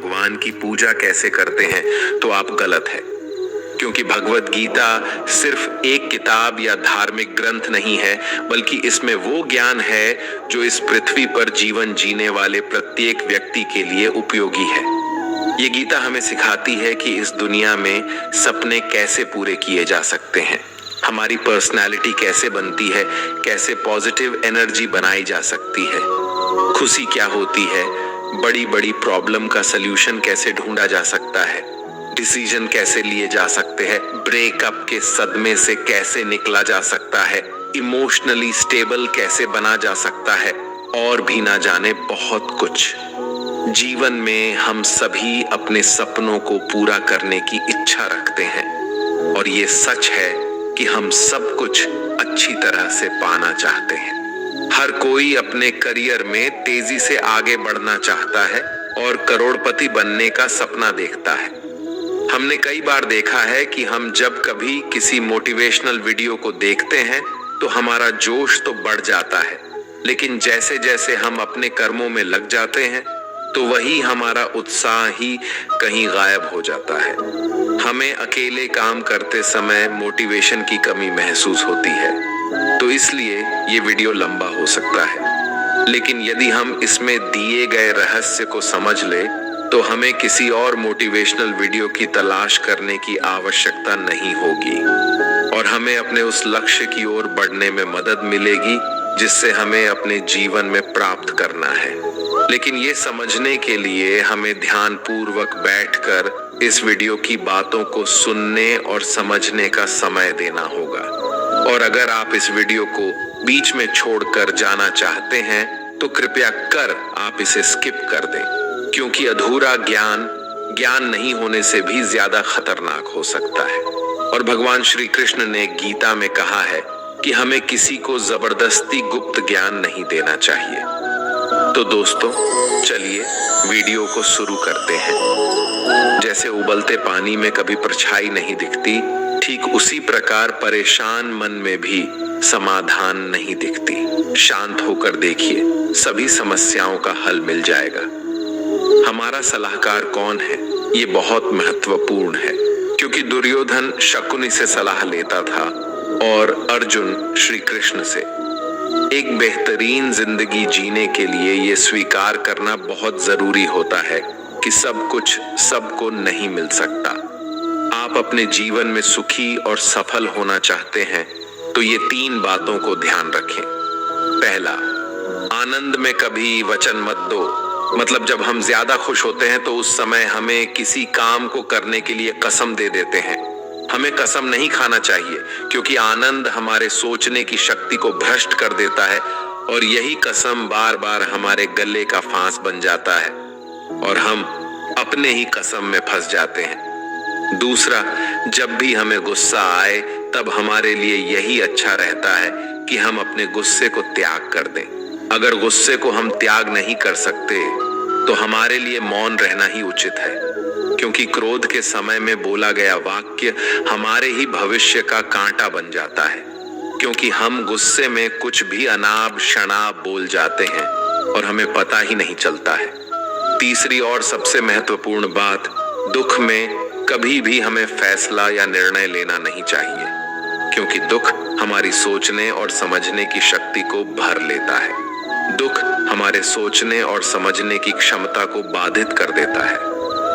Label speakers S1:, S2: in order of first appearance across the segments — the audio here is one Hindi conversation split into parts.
S1: भगवान की पूजा कैसे करते हैं तो आप गलत है, क्योंकि भगवत गीता सिर्फ एक किताब या धार्मिक ग्रंथ नहीं है, बल्कि इसमें वो ज्ञान है जो इस पृथ्वी पर जीवन जीने वाले प्रत्येक व्यक्ति के लिए उपयोगी है। ये गीता हमें सिखाती है कि इस दुनिया में सपने कैसे पूरे किए जा सकते हैं, हमारी पर्सनालिटी कैसे बनती है, कैसे पॉजिटिव एनर्जी बनाई जा सकती है, खुशी क्या होती है, बड़ी बड़ी प्रॉब्लम का सलूशन कैसे ढूंढा जा सकता है, डिसीजन कैसे लिए जा सकते हैं, ब्रेकअप के सदमे से कैसे निकला जा सकता है, इमोशनली स्टेबल कैसे बना जा सकता है, और भी ना जाने बहुत कुछ। जीवन में हम सभी अपने सपनों को पूरा करने की इच्छा रखते हैं, और ये सच है कि हम सब कुछ अच्छी तरह से पाना चाहते हैं। हर कोई अपने करियर में तेजी से आगे बढ़ना चाहता है और करोड़पति बनने का सपना देखता है। हमने कई बार देखा है कि हम जब कभी किसी मोटिवेशनल वीडियो को देखते हैं तो हमारा जोश तो बढ़ जाता है, लेकिन जैसे जैसे हम अपने कर्मों में लग जाते हैं तो वही हमारा उत्साह ही कहीं गायब हो जाता है। हमें अकेले काम करते समय मोटिवेशन की कमी महसूस होती है, तो इसलिए ये वीडियो लंबा हो सकता है, लेकिन यदि हम इसमें दिए गए रहस्य को समझ ले तो हमें किसी और मोटिवेशनल वीडियो की तलाश करने की आवश्यकता नहीं होगी और हमें अपने उस लक्ष्य की ओर बढ़ने में मदद मिलेगी जिससे हमें अपने जीवन में प्राप्त करना है। लेकिन ये समझने के लिए हमें ध्यान पूर्वक बैठकर इस वीडियो की बातों को सुनने और समझने का समय देना होगा। और अगर आप इस वीडियो को बीच में छोड़कर जाना चाहते हैं तो कृपया कर आप इसे स्किप कर दें, क्योंकि अधूरा ज्ञान नहीं होने से भी ज्यादा खतरनाक हो सकता है। और भगवान श्री कृष्ण ने गीता में कहा है कि हमें किसी को जबरदस्ती गुप्त ज्ञान नहीं देना चाहिए। तो दोस्तों, चलिए वीडियो को शुरू करते हैं। जैसे उबलते पानी में कभी परछाई नहीं दिखती, ठीक उसी प्रकार परेशान मन में भी समाधान नहीं दिखती। शांत होकर देखिए, सभी समस्याओं का हल मिल जाएगा। हमारा सलाहकार कौन है, ये बहुत महत्वपूर्ण है, क्योंकि दुर्योधन शकुनी से सलाह लेता था और अर्जुन श्री कृष्ण से। एक बेहतरीन जिंदगी जीने के लिए ये स्वीकार करना बहुत जरूरी होता है कि सब कुछ सबको नहीं मिल सकता। आप अपने जीवन में सुखी और सफल होना चाहते हैं तो ये 3 बातों को ध्यान रखें। पहला, आनंद में कभी वचन मत दो। मतलब जब हम ज्यादा खुश होते हैं तो उस समय हमें किसी काम को करने के लिए कसम दे देते हैं। हमें कसम नहीं खाना चाहिए, क्योंकि आनंद हमारे सोचने की शक्ति को भ्रष्ट कर देता है और यही कसम बार बार हमारे गले का फांस बन जाता है और हम अपने ही कसम में फंस जाते हैं। दूसरा, जब भी हमें गुस्सा आए तब हमारे लिए यही अच्छा रहता है कि हम अपने गुस्से को त्याग कर दें। अगर गुस्से को हम त्याग नहीं कर सकते तो हमारे लिए मौन रहना ही उचित है, क्योंकि क्रोध के समय में बोला गया वाक्य हमारे ही भविष्य का कांटा बन जाता है, क्योंकि हम गुस्से में कुछ भी अनाप शनाप बोल जाते हैं और हमें पता ही नहीं चलता है। तीसरी और सबसे महत्वपूर्ण बात, दुख में कभी भी हमें फैसला या निर्णय लेना नहीं चाहिए, क्योंकि दुख हमारी सोचने और समझने की शक्ति को भर लेता है। दुख हमारे सोचने और समझने की क्षमता को बाधित कर देता है,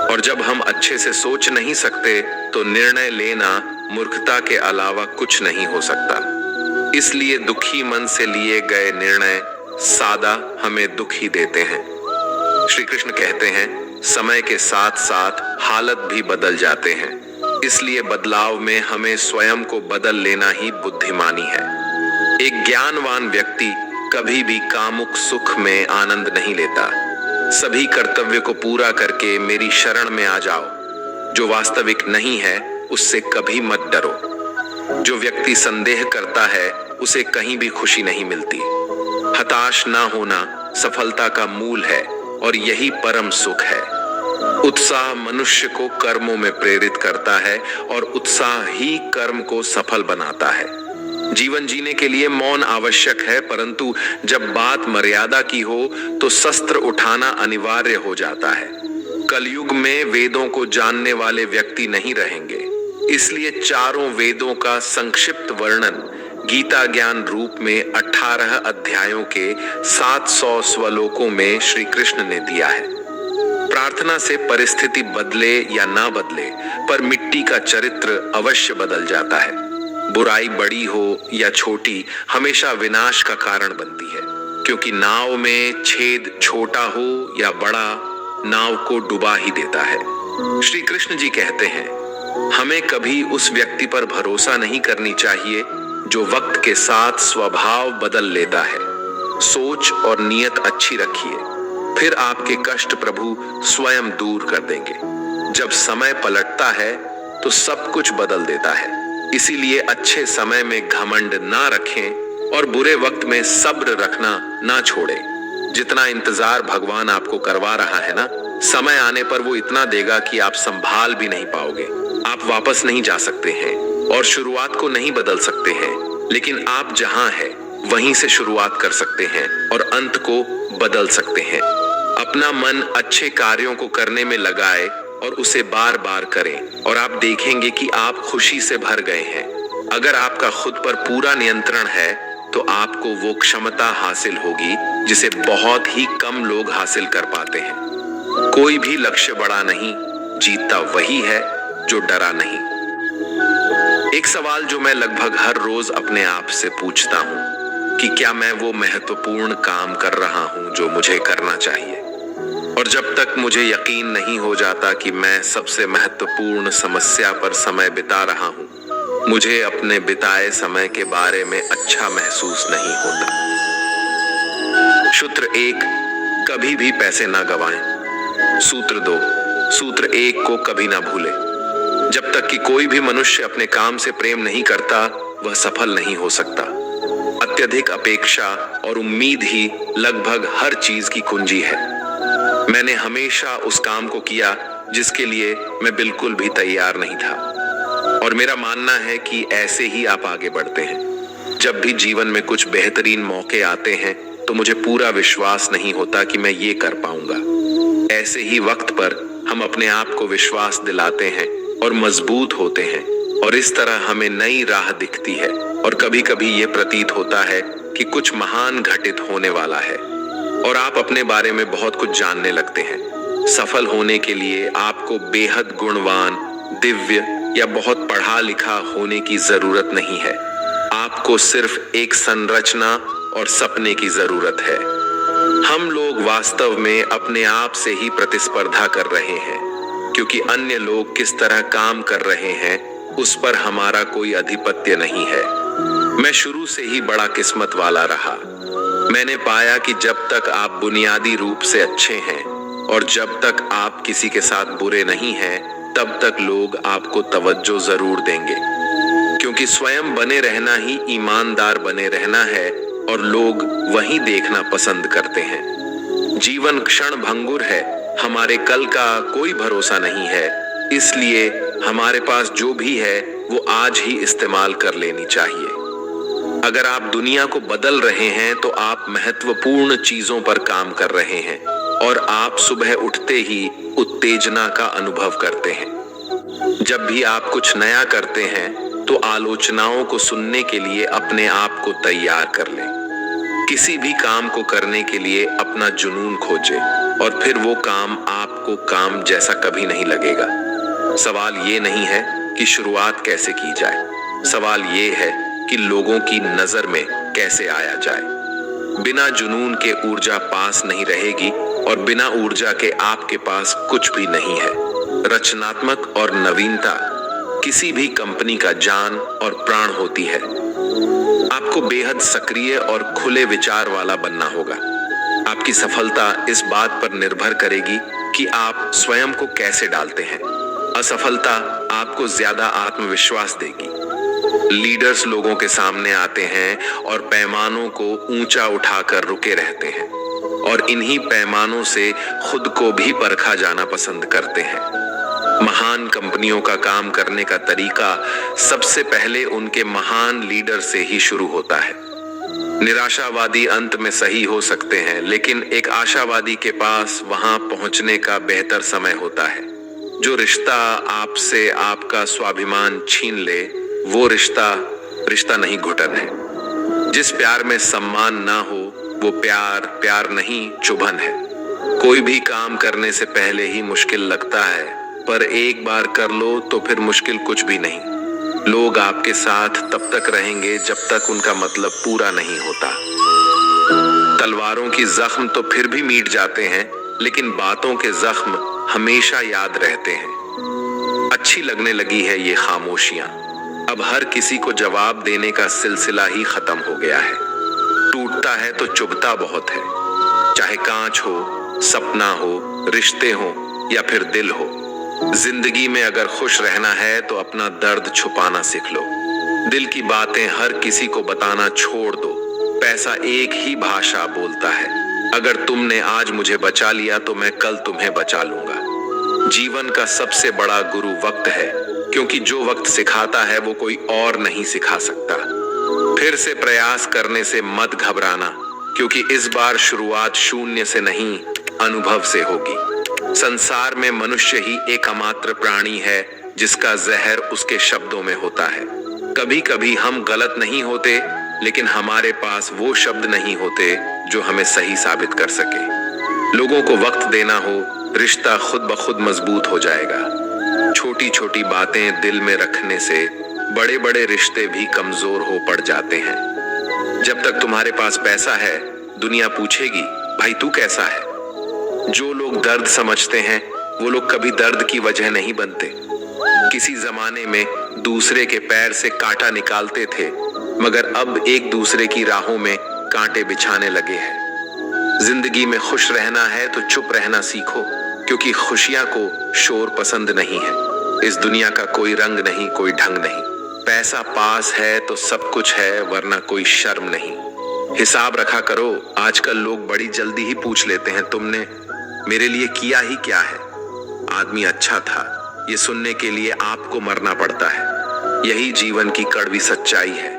S1: और जब हम अच्छे से सोच नहीं सकते तो निर्णय लेना मूर्खता के अलावा कुछ नहीं हो सकता। इसलिए दुखी मन से लिए गए निर्णय सादा हमें दुख ही देते हैं। श्री कृष्ण कहते हैं, समय के साथ साथ हालत भी बदल जाते हैं, इसलिए बदलाव में हमें स्वयं को बदल लेना ही बुद्धिमानी है। एक ज्ञानवान व्यक्ति कभी भी कामुक सुख में आनंद नहीं लेता। सभी कर्तव्य को पूरा करके मेरी शरण में आ जाओ। जो वास्तविक नहीं है उससे कभी मत डरो। जो व्यक्ति संदेह करता है उसे कहीं भी खुशी नहीं मिलती। हताश ना होना सफलता का मूल है और यही परम सुख है। उत्साह मनुष्य को कर्मों में प्रेरित करता है और उत्साह ही कर्म को सफल बनाता है। जीवन जीने के लिए मौन आवश्यक है, परंतु जब बात मर्यादा की हो तो शस्त्र उठाना अनिवार्य हो जाता है। कलयुग में वेदों को जानने वाले व्यक्ति नहीं रहेंगे, इसलिए चारों वेदों का संक्षिप्त वर्णन गीता ज्ञान रूप में 18 अध्यायों के 700 श्लोकों में श्री कृष्ण ने दिया है। प्रार्थना से परिस्थिति बदले या ना बदले, पर मिट्टी का चरित्र अवश्य बदल जाता है। बुराई बड़ी हो या छोटी, हमेशा विनाश का कारण बनती है, क्योंकि नाव में छेद छोटा हो या बड़ा, नाव को डुबा ही देता है। श्री कृष्ण जी कहते हैं, हमें कभी उस व्यक्ति पर भरोसा नहीं करनी चाहिए जो वक्त के साथ स्वभाव बदल लेता है। सोच और नियत अच्छी रखिए, फिर आपके कष्ट प्रभु स्वयं दूर कर देंगे। जब समय पलटता है तो सब कुछ बदल देता है। इसीलिए अच्छे समय में घमंड ना रखें और बुरे वक्त में सब्र रखना ना छोड़ें। जितना इंतजार भगवान आपको करवा रहा है ना, समय आने पर वो इतना देगा कि आप संभाल भी नहीं पाओगे। आप वापस नहीं जा सकते हैं और शुरुआत को नहीं बदल सकते हैं, लेकिन आप जहां हैं वहीं से शुरुआत कर सकते हैं और अंत को बदल सकते हैं। अपना मन अच्छे कार्यों को करने में लगाए और उसे बार बार करें और आप देखेंगे कि आप खुशी से भर गए हैं। अगर आपका खुद पर पूरा नियंत्रण है तो आपको वो क्षमता हासिल होगी जिसे बहुत ही कम लोग हासिल कर पाते हैं। कोई भी लक्ष्य बड़ा नहीं, जीतता वही है जो डरा नहीं। एक सवाल जो मैं लगभग हर रोज अपने आप से पूछता हूं कि क्या मैं वो महत्वपूर्ण काम कर रहा हूं जो मुझे करना चाहिए। और जब तक मुझे यकीन नहीं हो जाता कि मैं सबसे महत्वपूर्ण समस्या पर समय बिता रहा हूं, मुझे अपने बिताए समय के बारे में अच्छा महसूस नहीं होता। सूत्र 1, कभी भी पैसे ना गवाएं। सूत्र 2, सूत्र 1 को कभी ना भूलें। जब तक कि कोई भी मनुष्य अपने काम से प्रेम नहीं करता, वह सफल नहीं हो सकता। अत्यधिक अपेक्षा और उम्मीद ही लगभग हर चीज की कुंजी है। मैंने हमेशा उस काम को किया जिसके लिए मैं बिल्कुल भी तैयार नहीं था, और मेरा मानना है कि ऐसे ही आप आगे बढ़ते हैं। जब भी जीवन में कुछ बेहतरीन मौके आते हैं तो मुझे पूरा विश्वास नहीं होता कि मैं ये कर पाऊंगा। ऐसे ही वक्त पर हम अपने आप को विश्वास दिलाते हैं और मजबूत होते हैं, और इस तरह हमें नई राह दिखती है और कभी कभी ये प्रतीत होता है कि कुछ महान घटित होने वाला है और आप अपने बारे में बहुत कुछ जानने लगते हैं। सफल होने के लिए आपको बेहद गुणवान, दिव्य या बहुत पढ़ा लिखा होने की जरूरत नहीं है। आपको सिर्फ एक संरचना और सपने की जरूरत है। हम लोग वास्तव में अपने आप से ही प्रतिस्पर्धा कर रहे हैं, क्योंकि अन्य लोग किस तरह काम कर रहे हैं उस पर हमारा कोई अधिपत्य नहीं है। मैं शुरू से ही बड़ा किस्मत वाला रहा। मैंने पाया कि जब तक आप बुनियादी रूप से अच्छे हैं और जब तक आप किसी के साथ बुरे नहीं हैं, तब तक लोग आपको तवज्जो जरूर देंगे, क्योंकि स्वयं बने रहना ही ईमानदार बने रहना है और लोग वही देखना पसंद करते हैं। जीवन क्षण भंगुर है, हमारे कल का कोई भरोसा नहीं है, इसलिए हमारे पास जो भी है वो आज ही इस्तेमाल कर लेनी चाहिए। अगर आप दुनिया को बदल रहे हैं तो आप महत्वपूर्ण चीजों पर काम कर रहे हैं और आप सुबह उठते ही उत्तेजना का अनुभव करते हैं। जब भी आप कुछ नया करते हैं तो आलोचनाओं को सुनने के लिए अपने आप को तैयार कर लें। किसी भी काम को करने के लिए अपना जुनून खोजें और फिर वो काम आपको काम जैसा कभी नहीं लगेगा। सवाल ये नहीं है कि शुरुआत कैसे की जाए, सवाल ये है कि लोगों की नजर में कैसे आया जाए। बिना जुनून के ऊर्जा पास नहीं रहेगी और बिना ऊर्जा के आपके पास कुछ भी नहीं है। रचनात्मक और नवीनता किसी भी कंपनी का जान और प्राण होती है। आपको बेहद सक्रिय और खुले विचार वाला बनना होगा। आपकी सफलता इस बात पर निर्भर करेगी कि आप स्वयं को कैसे डालते हैं। असफलता आपको ज्यादा आत्मविश्वास देगी। लीडर्स लोगों के सामने आते हैं और पैमानों को ऊंचा उठाकर रुके रहते हैं और इन्हीं पैमानों से खुद को भी परखा जाना पसंद करते हैं। महान कंपनियों का काम करने का तरीका सबसे पहले उनके महान लीडर से ही शुरू होता है। निराशावादी अंत में सही हो सकते हैं, लेकिन एक आशावादी के पास वहां पहुंचने का बेहतर समय होता है। जो रिश्ता आपसे आपका स्वाभिमान छीन ले, वो रिश्ता नहीं, घुटन है। जिस प्यार में सम्मान ना हो, वो प्यार नहीं, चुभन है। कोई भी काम करने से पहले ही मुश्किल लगता है, पर एक बार कर लो तो फिर मुश्किल कुछ भी नहीं। लोग आपके साथ तब तक रहेंगे जब तक उनका मतलब पूरा नहीं होता। तलवारों की जख्म तो फिर भी मिट जाते हैं, लेकिन बातों के जख्म हमेशा याद रहते हैं। अच्छी लगने लगी है ये खामोशियां। अब हर किसी को जवाब देने का सिलसिला ही खत्म हो गया है। टूटता है तो चुभता बहुत है, चाहे कांच हो, सपना हो, रिश्ते हो या फिर दिल हो। जिंदगी में अगर खुश रहना है तो अपना दर्द छुपाना सीख लो। दिल की बातें हर किसी को बताना छोड़ दो। पैसा एक ही भाषा बोलता है। अगर तुमने आज मुझे बचा लिया तो मैं कल तुम्हें बचा लूंगा। जीवन का सबसे बड़ा गुरु वक्त है, क्योंकि जो वक्त सिखाता है वो कोई और नहीं सिखा सकता। फिर से प्रयास करने से मत घबराना, क्योंकि इस बार शुरुआत शून्य से नहीं, अनुभव से होगी। संसार में मनुष्य ही एकमात्र प्राणी है जिसका जहर उसके शब्दों में होता है। कभी कभी हम गलत नहीं होते, लेकिन हमारे पास वो शब्द नहीं होते जो हमें सही साबित कर सके। लोगों को वक्त देना हो, रिश्ता खुद ब खुद मजबूत हो जाएगा। छोटी छोटी बातें दिल में रखने से बड़े बड़े रिश्ते भी कमजोर हो पड़ जाते हैं। जब तक तुम्हारे पास पैसा है, दुनिया पूछेगी, भाई तू कैसा है? जो लोग दर्द समझते हैं वो लोग कभी दर्द की वजह नहीं बनते। किसी जमाने में दूसरे के पैर से कांटा निकालते थे, मगर अब एक दूसरे की राहों में कांटे बिछाने लगे हैं। जिंदगी में खुश रहना है तो चुप रहना सीखो, क्योंकि खुशियां को शोर पसंद नहीं है। इस दुनिया का कोई रंग नहीं, कोई ढंग नहीं। पैसा पास है तो सब कुछ है, वरना कोई शर्म नहीं। हिसाब रखा करो। आजकल लोग बड़ी जल्दी ही पूछ लेते हैं, तुमने मेरे लिए किया ही क्या है? आदमी अच्छा था, ये सुनने के लिए आपको मरना पड़ता है। यही जीवन की कड़वी सच्चाई है।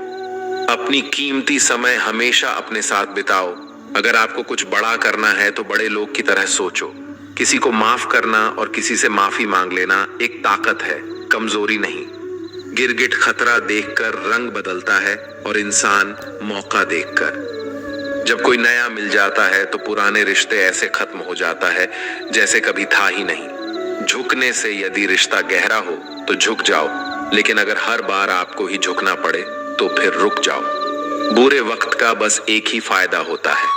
S1: अपनी कीमती समय हमेशा अपने साथ बिताओ। अगर आपको कुछ बड़ा करना है तो बड़े लोग की तरह सोचो। किसी को माफ करना और किसी से माफी मांग लेना एक ताकत है, कमजोरी नहीं। गिरगिट खतरा देखकर रंग बदलता है और इंसान मौका देखकर। जब कोई नया मिल जाता है तो पुराने रिश्ते ऐसे खत्म हो जाता है जैसे कभी था ही नहीं। झुकने से यदि रिश्ता गहरा हो तो झुक जाओ, लेकिन अगर हर बार आपको ही झुकना पड़े तो फिर रुक जाओ। बुरे वक्त का बस एक ही फायदा होता है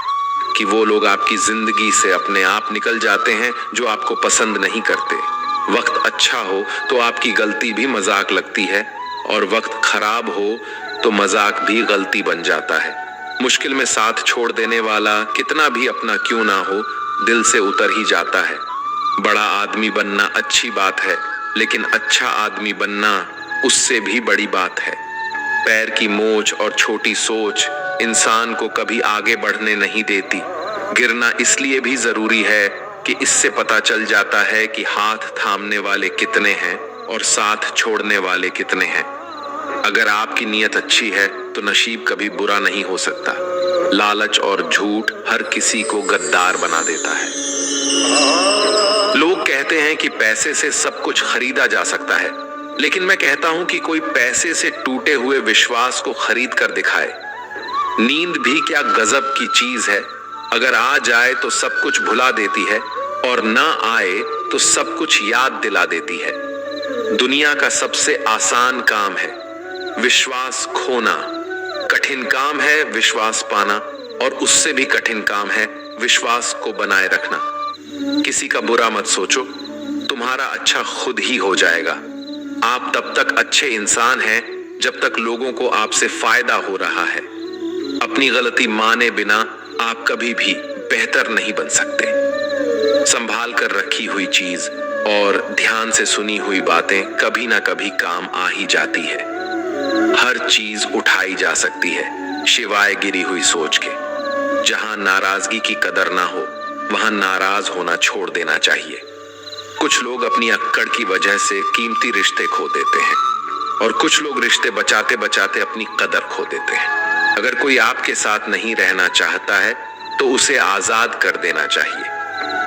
S1: कि वो लोग आपकी जिंदगी से अपने आप निकल जाते हैं जो आपको पसंद नहीं करते। वक्त अच्छा हो तो आपकी गलती भी मजाक लगती है, और वक्त खराब हो तो मजाक भी गलती बन जाता है। मुश्किल में साथ छोड़ देने वाला कितना भी अपना क्यों ना हो, दिल से उतर ही जाता है। बड़ा आदमी बनना अच्छी बात है, लेकिन अच्छा आदमी बनना उससे भी बड़ी बात है। पैर की मोच और छोटी सोच इंसान को कभी आगे बढ़ने नहीं देती। गिरना इसलिए भी जरूरी है कि इससे पता चल जाता है कि हाथ थामने वाले कितने हैं और साथ छोड़ने वाले कितने हैं। अगर आपकी नीयत अच्छी है तो नसीब कभी बुरा नहीं हो सकता। लालच और झूठ हर किसी को गद्दार बना देता है। लोग कहते हैं कि पैसे से सब कुछ खरीदा जा सकता है, लेकिन मैं कहता हूं कि कोई पैसे से टूटे हुए विश्वास को खरीद कर दिखाए। नींद भी क्या गजब की चीज है। अगर आ जाए तो सब कुछ भुला देती है, और ना आए तो सब कुछ याद दिला देती है। दुनिया का सबसे आसान काम है विश्वास खोना, कठिन काम है विश्वास पाना, और उससे भी कठिन काम है विश्वास को बनाए रखना। किसी का बुरा मत सोचो, तुम्हारा अच्छा खुद ही हो जाएगा। आप तब तक अच्छे इंसान हैं जब तक लोगों को आपसे फायदा हो रहा है। अपनी गलती माने बिना आप कभी भी बेहतर नहीं बन सकते। संभाल कर रखी हुई चीज और ध्यान से सुनी हुई बातें कभी ना कभी काम आ ही जाती है। हर चीज उठाई जा सकती है शिवाय गिरी हुई सोच के। जहां नाराजगी की कदर ना हो वहां नाराज होना छोड़ देना चाहिए। कुछ लोग अपनी अक्कड़ की वजह से कीमती रिश्ते खो देते हैं, और कुछ लोग रिश्ते बचाते बचाते अपनी कदर खो देते हैं। अगर कोई आपके साथ नहीं रहना चाहता है तो उसे आजाद कर देना चाहिए,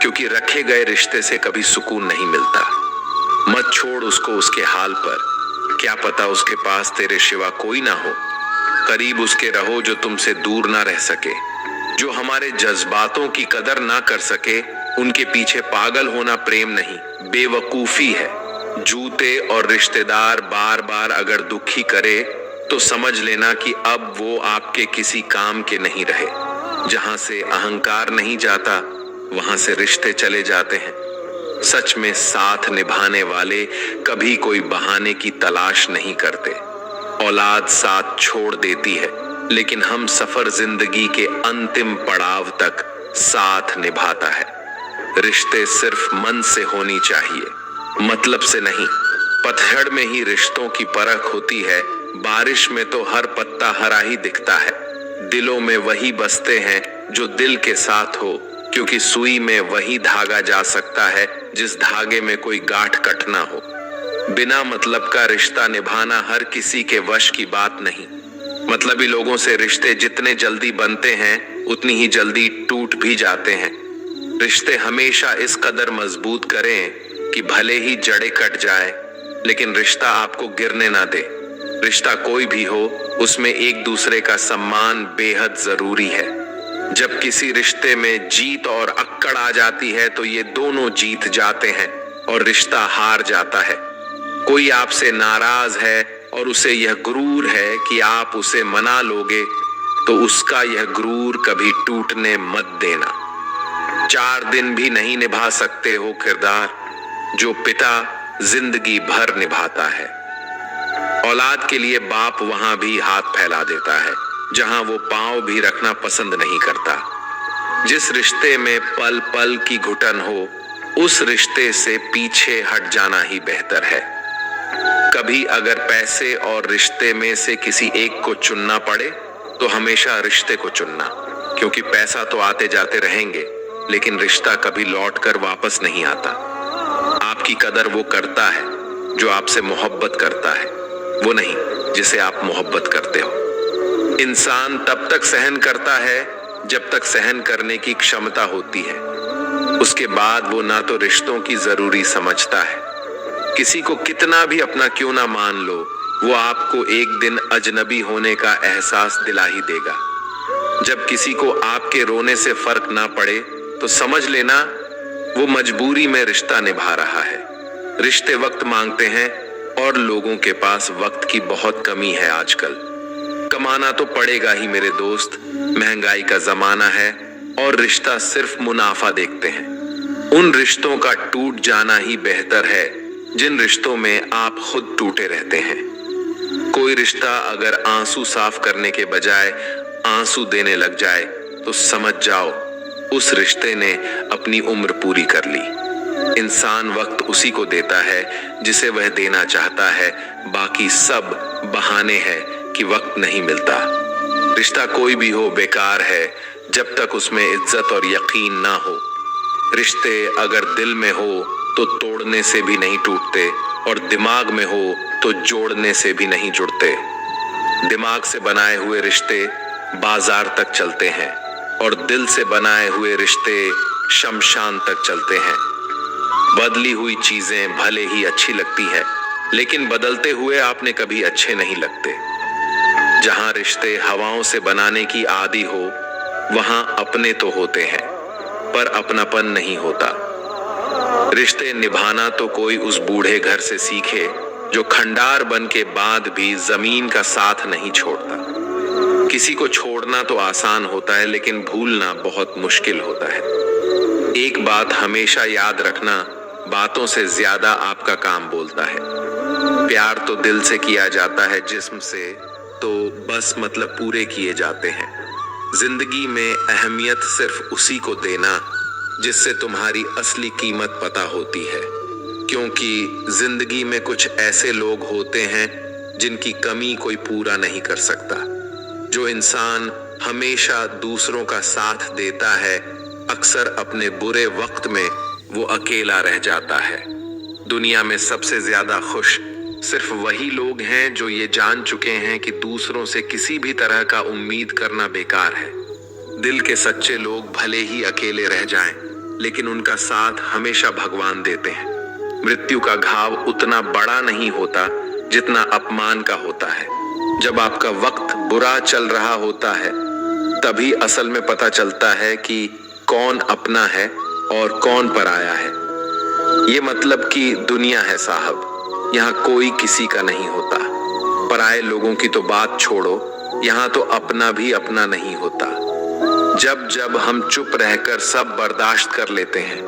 S1: क्योंकि रखे गए रिश्ते से कभी सुकून नहीं मिलता। मत छोड़ उसको उसके हाल पर, क्या पता उसके पास तेरे सिवा कोई ना हो। करीब उसके रहो जो तुमसे दूर ना रह सके। जो हमारे जज्बातों की कदर ना कर सके, उनके पीछे पागल होना प्रेम नहीं, बेवकूफी है। जूते और रिश्तेदार बार बार अगर दुखी करे तो समझ लेना कि अब वो आपके किसी काम के नहीं रहे। जहां से अहंकार नहीं जाता, वहां से रिश्ते चले जाते हैं। सच में साथ निभाने वाले कभी कोई बहाने की तलाश नहीं करते। औलाद साथ छोड़ देती है, लेकिन हम सफर जिंदगी के अंतिम पड़ाव तक साथ निभाता है। रिश्ते सिर्फ मन से होनी चाहिए, मतलब से नहीं। पतझड़ में ही रिश्तों की परख होती है, बारिश में तो हर पत्ता हरा ही दिखता है। दिलों में वही बसते हैं जो दिल के साथ हो, क्योंकि सुई में वही धागा जा सकता है जिस धागे में कोई गांठ कट ना हो। बिना मतलब का रिश्ता निभाना हर किसी के वश की बात नहीं। मतलबी लोगों से रिश्ते जितने जल्दी बनते हैं, उतनी ही जल्दी टूट भी जाते हैं। रिश्ते हमेशा इस कदर मजबूत करें कि भले ही जड़ें कट जाए, लेकिन रिश्ता आपको गिरने ना दे। रिश्ता कोई भी हो, उसमें एक दूसरे का सम्मान बेहद जरूरी है। जब किसी रिश्ते में जीत और अक्कड़ आ जाती है तो ये दोनों जीत जाते हैं और रिश्ता हार जाता है। कोई आपसे नाराज है और उसे यह गुरूर है कि आप उसे मना लोगे, तो उसका यह गुरूर कभी टूटने मत देना। 4 दिन भी नहीं निभा सकते हो किरदार जो पिता जिंदगी भर निभाता है। औलाद के लिए बाप वहां भी हाथ फैला देता है जहां वो पांव भी रखना पसंद नहीं करता। जिस रिश्ते में पल पल की घुटन हो, उस रिश्ते से पीछे हट जाना ही बेहतर है। कभी अगर पैसे और रिश्ते में से किसी एक को चुनना पड़े तो हमेशा रिश्ते को चुनना, क्योंकि पैसा तो आते जाते रहेंगे, लेकिन रिश्ता कभी लौट कर वापस नहीं आता। आपकी कदर वो करता है जो आपसे मोहब्बत करता है, वो नहीं जिसे आप मोहब्बत करते हो। इंसान तब तक सहन करता है जब तक सहन करने की क्षमता होती है। उसके बाद वो ना तो रिश्तों की जरूरी समझता है। किसी को कितना भी अपना क्यों ना मान लो, वो आपको एक दिन अजनबी होने का एहसास दिला ही देगा। जब किसी को आपके रोने से फर्क ना पड़े तो समझ लेना वो मजबूरी में रिश्ता निभा रहा है। रिश्ते वक्त मांगते हैं और लोगों के पास वक्त की बहुत कमी है आजकल। कमाना तो पड़ेगा ही मेरे दोस्त, महंगाई का जमाना है और रिश्ता सिर्फ मुनाफा देखते हैं। उन रिश्तों का टूट जाना ही बेहतर है जिन रिश्तों में आप खुद टूटे रहते हैं। कोई रिश्ता अगर आंसू साफ करने के बजाय आंसू देने लग जाए तो समझ जाओ उस रिश्ते ने अपनी उम्र पूरी कर ली। इंसान वक्त उसी को देता है जिसे वह देना चाहता है, बाकी सब बहाने हैं कि वक्त नहीं मिलता। रिश्ता कोई भी हो बेकार है जब तक उसमें इज्जत और यकीन ना हो। रिश्ते अगर दिल में हो तो तोड़ने से भी नहीं टूटते, और दिमाग में हो तो जोड़ने से भी नहीं जुड़ते। दिमाग से बनाए हुए रिश्ते बाजार तक चलते हैं और दिल से बनाए हुए रिश्ते शमशान तक चलते हैं। बदली हुई चीजें भले ही अच्छी लगती हैं, लेकिन बदलते हुए आपने कभी अच्छे नहीं लगते। जहां रिश्ते हवाओं से बनाने की आदी हो, वहां अपने तो होते हैं पर अपनापन नहीं होता। रिश्ते निभाना तो कोई उस बूढ़े घर से सीखे जो खंडार बन के बाद भी जमीन का साथ नहीं छोड़ता। किसी को छोड़ना तो आसान होता है, लेकिन भूलना बहुत मुश्किल होता है। एक बात हमेशा याद रखना, बातों से ज्यादा आपका काम बोलता है। प्यार तो दिल से किया जाता है, जिस्म से तो बस मतलब पूरे किए जाते हैं। जिंदगी में अहमियत सिर्फ उसी को देना जिससे तुम्हारी असली कीमत पता होती है, क्योंकि जिंदगी में कुछ ऐसे लोग होते हैं जिनकी कमी कोई पूरा नहीं कर सकता। जो इंसान हमेशा दूसरों का साथ देता है, अक्सर अपने बुरे वक्त में वो अकेला रह जाता है। दुनिया में सबसे ज्यादा खुश सिर्फ वही लोग हैं जो ये जान चुके हैं कि दूसरों से किसी भी तरह का उम्मीद करना बेकार है। दिल के सच्चे लोग भले ही अकेले रह जाएं, लेकिन उनका साथ हमेशा भगवान देते हैं। मृत्यु का घाव उतना बड़ा नहीं होता जितना अपमान का होता है। जब आपका वक्त बुरा चल रहा होता है, तभी असल में पता चलता है कि कौन अपना है और कौन पराया है। ये मतलब कि दुनिया है साहब, यहाँ कोई किसी का नहीं होता। पराये लोगों की तो बात छोड़ो, यहाँ तो अपना भी अपना नहीं होता। जब जब हम चुप रहकर सब बर्दाश्त कर लेते हैं,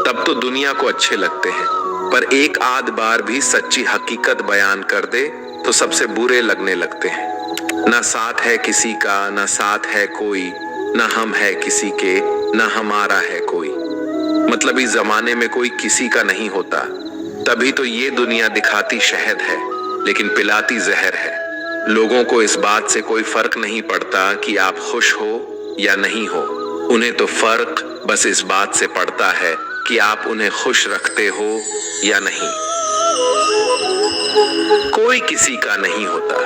S1: तब तो दुनिया को अच्छे लगते हैं, पर एक आध बार भी सच्ची हकीकत बयान कर दे तो सबसे बुरे लगने लगते हैं। ना साथ है किसी का, ना साथ है कोई, ना हम है किसी के, ना हमारा है कोई। मतलब इस जमाने में कोई किसी का नहीं होता। तभी तो ये दुनिया दिखाती शहद है, लेकिन पिलाती जहर है। लोगों को इस बात से कोई फर्क नहीं पड़ता कि आप खुश हो या नहीं हो। उन्हें तो फर्क बस इस बात से पड़ता है कि आप उन्हें खुश रखते हो या नहीं। कोई किसी का नहीं होता।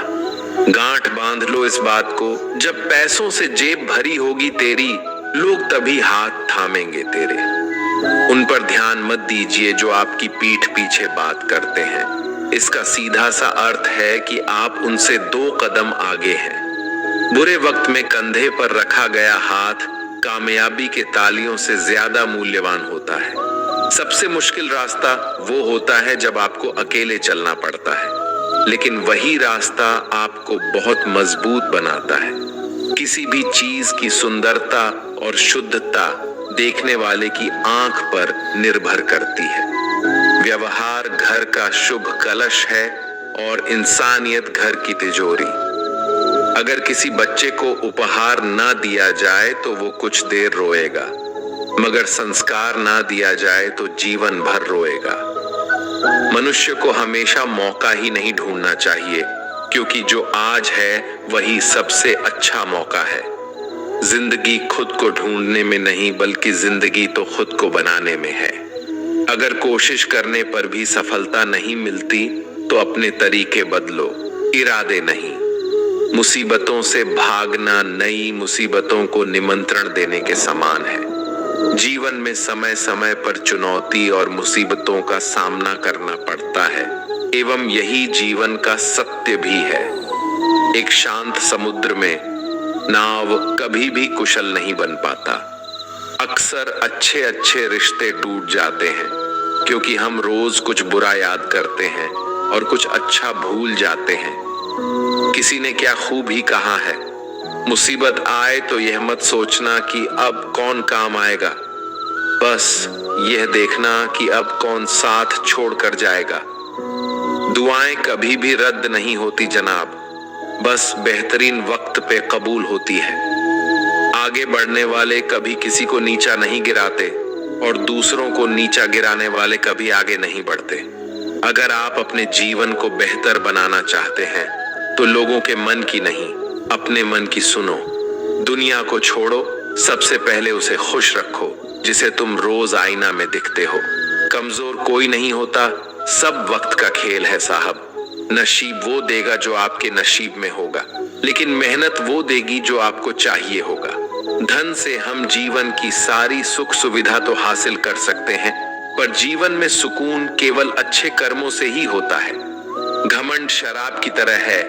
S1: गांठ बांध लो इस बात को, जब पैसों से जेब भरी होगी तेरी, लोग तभी हाथ थामेंगे तेरे। उन पर ध्यान मत दीजिए जो आपकी पीठ पीछे बात करते हैं। इसका सीधा सा अर्थ है कि आप उनसे 2 कदम आगे हैं। बुरे वक्त में कंधे पर रखा गया हाथ कामयाबी के तालियों से ज्यादा मूल्यवान होता है। सबसे मुश्किल रास्ता वो होता है जब आपको अकेले चलना पड़ता है, लेकिन वही रास्ता आपको बहुत मजबूत बनाता है। किसी भी चीज की सुंदरता और शुद्धता देखने वाले की आंख पर निर्भर करती है। व्यवहार घर का शुभ कलश है और इंसानियत घर की तिजोरी। अगर किसी बच्चे को उपहार ना दिया जाए तो वो कुछ देर रोएगा, मगर संस्कार ना दिया जाए तो जीवन भर रोएगा। मनुष्य को हमेशा मौका ही नहीं ढूंढना चाहिए, क्योंकि जो आज है वही सबसे अच्छा मौका है। जिंदगी खुद को ढूंढने में नहीं, बल्कि जिंदगी तो खुद को बनाने में है। अगर कोशिश करने पर भी सफलता नहीं मिलती तो अपने तरीके बदलो, इरादे नहीं। मुसीबतों से भागना नई मुसीबतों को निमंत्रण देने के समान है। जीवन में समय समय पर चुनौती और मुसीबतों का सामना करना पड़ता है, एवं यही जीवन का सत्य भी है। एक शांत समुद्र में नाव कभी भी कुशल नहीं बन पाता। अक्सर अच्छे अच्छे रिश्ते टूट जाते हैं, क्योंकि हम रोज कुछ बुरा याद करते हैं और कुछ अच्छा भूल जाते हैं। किसी ने क्या खूब ही कहा है, मुसीबत आए तो यह मत सोचना कि अब कौन काम आएगा, बस यह देखना कि अब कौन साथ छोड़ कर जाएगा। दुआएं कभी भी रद्द नहीं होती जनाब, बस बेहतरीन वक्त पे कबूल होती है। आगे बढ़ने वाले कभी किसी को नीचा नहीं गिराते और दूसरों को नीचा गिराने वाले कभी आगे नहीं बढ़ते। अगर आप अपने जीवन को बेहतर बनाना चाहते हैं तो लोगों के मन की नहीं, अपने मन की सुनो। दुनिया को छोड़ो, सबसे पहले उसे खुश रखो जिसे तुम रोज आईना में दिखते हो। कमजोर कोई नहीं होता, सब वक्त का खेल है साहब। नसीब वो देगा जो आपके नसीब में होगा, लेकिन मेहनत वो देगी जो आपको चाहिए होगा। धन से हम जीवन की सारी सुख सुविधा तो हासिल कर सकते हैं, पर जीवन में सुकून केवल अच्छे कर्मों से ही होता है। घमंड शराब की तरह है,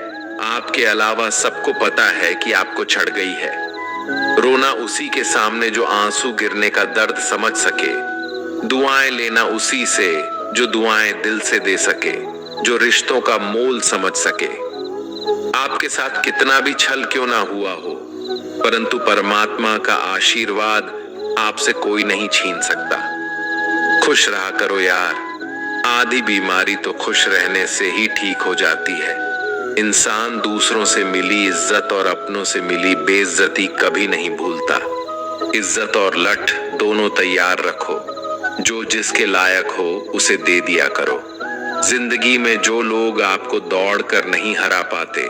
S1: आपके अलावा सबको पता है कि आपको चढ़ गई है। रोना उसी के सामने जो आंसू गिरने का दर्द समझ सके। दुआएं लेना उसी से जो दुआएं दिल से दे सके, जो रिश्तों का मोल समझ सके। आपके साथ कितना भी छल क्यों ना हुआ हो, परंतु परमात्मा का आशीर्वाद आपसे कोई नहीं छीन सकता। खुश रहा करो यार, आधी बीमारी तो खुश रहने से ही ठीक हो जाती है। इंसान दूसरों से मिली इज्जत और अपनों से मिली बेइज्जती कभी नहीं भूलता। इज्जत और लठ दोनों तैयार रखो, जो जिसके लायक हो उसे दे दिया करो। जिंदगी में जो लोग आपको दौड़कर नहीं हरा पाते,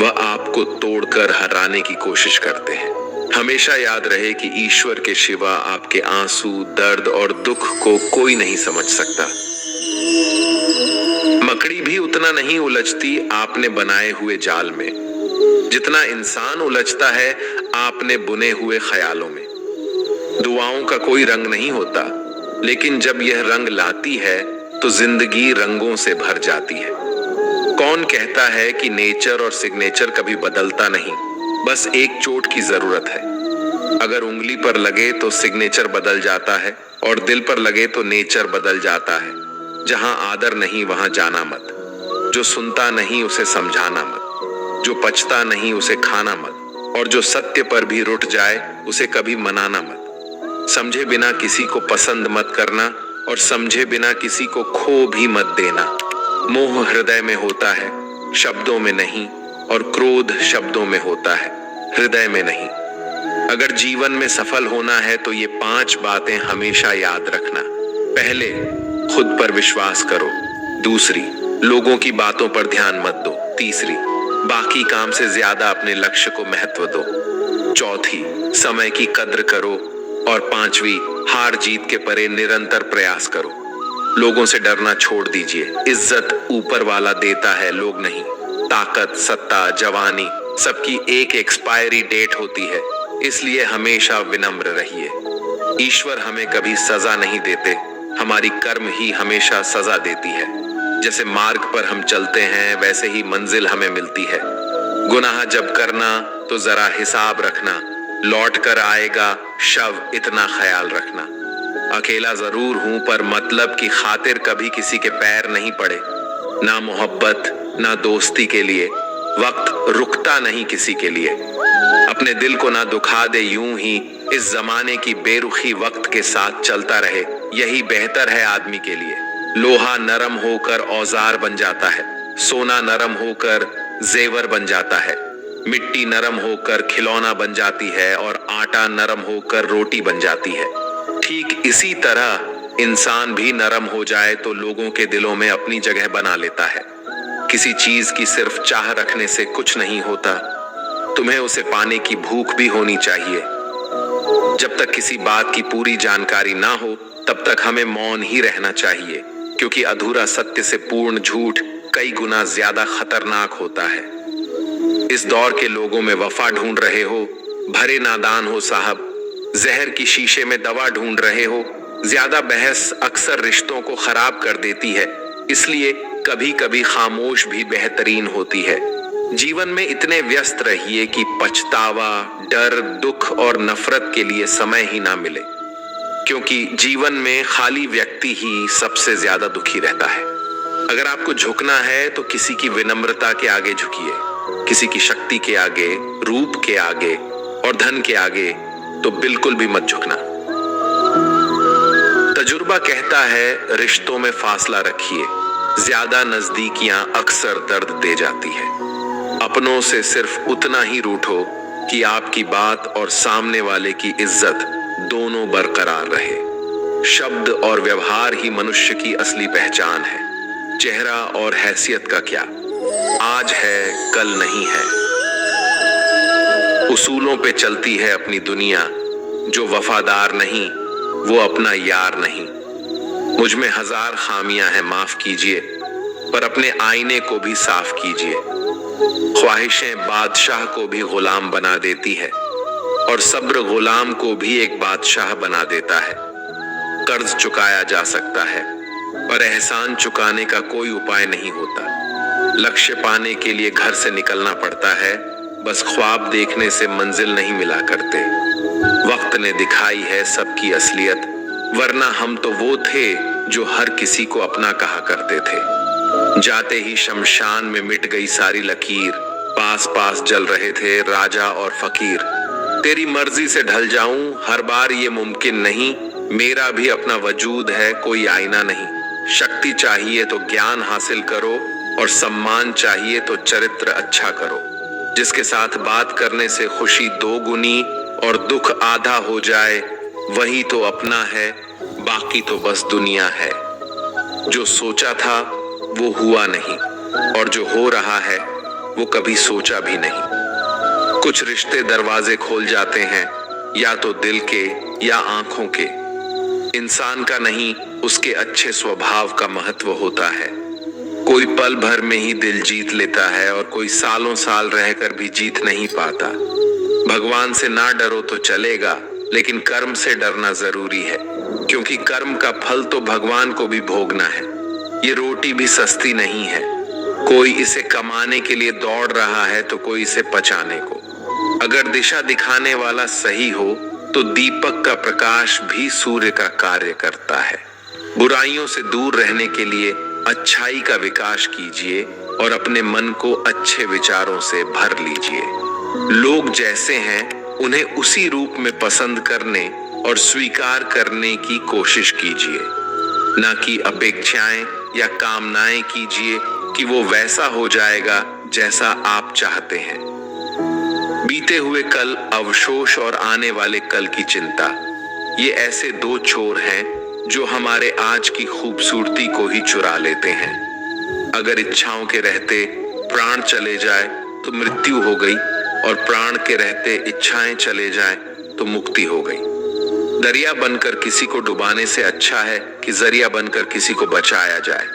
S1: वह आपको तोड़कर हराने की कोशिश करते हैं। हमेशा याद रहे कि ईश्वर के सिवा आपके आंसू, दर्द और दुख को कोई नहीं समझ सकता। मकड़ी भी उतना नहीं उलझती आपने बनाए हुए जाल में जितना इंसान उलझता है आपने बुने हुए ख्यालों में। दुआओं का कोई रंग नहीं होता, लेकिन जब यह रंग लाती है तो जिंदगी रंगों से भर जाती है। कौन कहता है कि नेचर और सिग्नेचर कभी बदलता नहीं, बस एक चोट की जरूरत है। अगर उंगली पर लगे तो सिग्नेचर बदल जाता है और दिल पर लगे तो नेचर बदल जाता है। जहां आदर नहीं वहां जाना मत, जो सुनता नहीं उसे समझाना मत, जो पचता नहीं उसे खाना मत, और जो सत्य पर भी रुठ जाए उसे कभी मनाना मत। समझे बिना किसी को पसंद मत करना और समझे बिना किसी को खो भी मत देना। मोह हृदय में होता है, शब्दों में नहीं, और क्रोध शब्दों में होता है, हृदय में नहीं। अगर जीवन में सफल होना है तो ये 5 बातें हमेशा याद रखना। पहले, खुद पर विश्वास करो। दूसरी, लोगों की बातों पर ध्यान मत दो। तीसरी, बाकी काम से ज्यादा अपने लक्ष्य को महत्व दो। चौथी, समय की कद्र करो। और पांचवी, हार जीत के परे निरंतर प्रयास करो। लोगों से डरना छोड़ दीजिए। इज्जत ऊपर वाला देता है, लोग नहीं। ताकत, सत्ता, जवानी सबकी एक एक्सपायरी डेट होती है, इसलिए हमेशा विनम्र रहिए। ईश्वर हमें कभी सजा नहीं देते, हमारी कर्म ही हमेशा सजा देती है। जैसे मार्ग पर हम चलते हैं वैसे ही मंजिल हमें मिलती है। गुनाह जब करना तो जरा हिसाब रखना, लौट कर आएगा शव, इतना ख्याल रखना। अकेला जरूर हूं पर मतलब की खातिर कभी किसी के पैर नहीं पड़े। ना मोहब्बत ना दोस्ती के लिए वक्त रुकता नहीं किसी के लिए। अपने दिल को ना दुखा दे यूं ही, इस जमाने की बेरुखी वक्त के साथ चलता रहे, यही बेहतर है आदमी के लिए। लोहा नरम होकर औजार बन जाता है, सोना नरम होकर जेवर बन जाता है, मिट्टी नरम होकर खिलौना बन जाती है और आटा नरम होकर रोटी बन जाती है। ठीक इसी तरह इंसान भी नरम हो जाए तो लोगों के दिलों में अपनी जगह बना लेता है। किसी चीज की सिर्फ चाह रखने से कुछ नहीं होता, तुम्हें उसे पाने की भूख भी होनी चाहिए। जब तक किसी बात की पूरी जानकारी ना हो तब तक हमें मौन ही रहना चाहिए, क्योंकि अधूरा सत्य से पूर्ण झूठ कई गुना ज्यादा खतरनाक होता है। इस दौर के लोगों में वफा ढूंढ रहे हो, भरे नादान हो साहब। जहर की शीशे में दवा ढूंढ रहे हो। ज्यादा बहस अक्सर रिश्तों को खराब कर देती है, इसलिए कभी कभी खामोश भी बेहतरीन होती है। जीवन में इतने व्यस्त रहिए कि पछतावा, डर, दुख और नफरत के लिए समय ही ना मिले, क्योंकि जीवन में खाली व्यक्ति ही सबसे ज्यादा दुखी रहता है। अगर आपको झुकना है तो किसी की विनम्रता के आगे झुकिए, किसी की शक्ति के आगे, रूप के आगे और धन के आगे तो बिल्कुल भी मत झुकना। तजुर्बा कहता है रिश्तों में फासला रखिए, ज्यादा नजदीकियां अक्सर दर्द दे जाती है। अपनों से सिर्फ उतना ही रूठो कि आपकी बात और सामने वाले की इज्जत दोनों बरकरार रहे। शब्द और व्यवहार ही मनुष्य की असली पहचान है। चेहरा और हैसियत का क्या, आज है कल नहीं है। उसूलों पे चलती है अपनी दुनिया, जो वफादार नहीं वो अपना यार नहीं। मुझ में 1000 खामियां हैं, माफ कीजिए, पर अपने आईने को भी साफ कीजिए। ख्वाहिशें बादशाह को भी गुलाम बना देती है और सब्र गुलाम को भी एक बादशाह बना देता है। कर्ज चुकाया जा सकता है पर एहसान चुकाने का कोई उपाय नहीं होता। लक्ष्य पाने के लिए घर से निकलना पड़ता है, बस ख्वाब देखने से मंजिल नहीं मिला करते। वक्त ने दिखाई है सबकी असलियत, वरना हम तो वो थे जो हर किसी को अपना कहा करते थे। जाते ही शमशान में मिट गई सारी लकीर, पास पास जल रहे थे राजा और फकीर। तेरी मर्जी से ढल जाऊं हर बार ये मुमकिन नहीं, मेरा भी अपना वजूद है कोई आईना नहीं। शक्ति चाहिए तो ज्ञान हासिल करो और सम्मान चाहिए तो चरित्र अच्छा करो। जिसके साथ बात करने से खुशी 2 गुनी और दुख आधा हो जाए, वही तो अपना है, बाकी तो बस दुनिया है। जो सोचा था वो हुआ नहीं और जो हो रहा है वो कभी सोचा भी नहीं। कुछ रिश्ते दरवाजे खोल जाते हैं, या तो दिल के या आंखों के। इंसान का नहीं, उसके अच्छे स्वभाव का महत्व होता है। कोई पल भर में ही दिल जीत लेता है और कोई सालों साल रहकर भी जीत नहीं पाता। भगवान से ना डरो तो चलेगा, लेकिन कर्म से डरना जरूरी है, क्योंकि कर्म का फल तो भगवान को भी भोगना है। ये रोटी भी सस्ती नहीं है। कोई इसे कमाने के लिए दौड़ रहा है तो कोई इसे पचाने को। अगर दिशा दिखाने वाला सही हो तो दीपक का प्रकाश भी सूर्य का कार्य करता है। बुराइयों से दूर रहने के लिए अच्छाई का विकास कीजिए और अपने मन को अच्छे विचारों से भर लीजिए। लोग जैसे हैं उन्हें उसी रूप में पसंद करने और स्वीकार करने की कोशिश कीजिए, ना कि अपेक्षाएं या कामनाएं कीजिए कि वो वैसा हो जाएगा जैसा आप चाहते हैं। बीते हुए कल, अवशोष और आने वाले कल की चिंता, ये ऐसे दो छोर हैं जो हमारे आज की खूबसूरती को ही चुरा लेते हैं। अगर इच्छाओं के रहते प्राण चले जाए तो मृत्यु हो गई, और प्राण के रहते इच्छाएं चले जाए तो मुक्ति हो गई। दरिया बनकर किसी को डुबाने से अच्छा है कि जरिया बनकर किसी को बचाया जाए।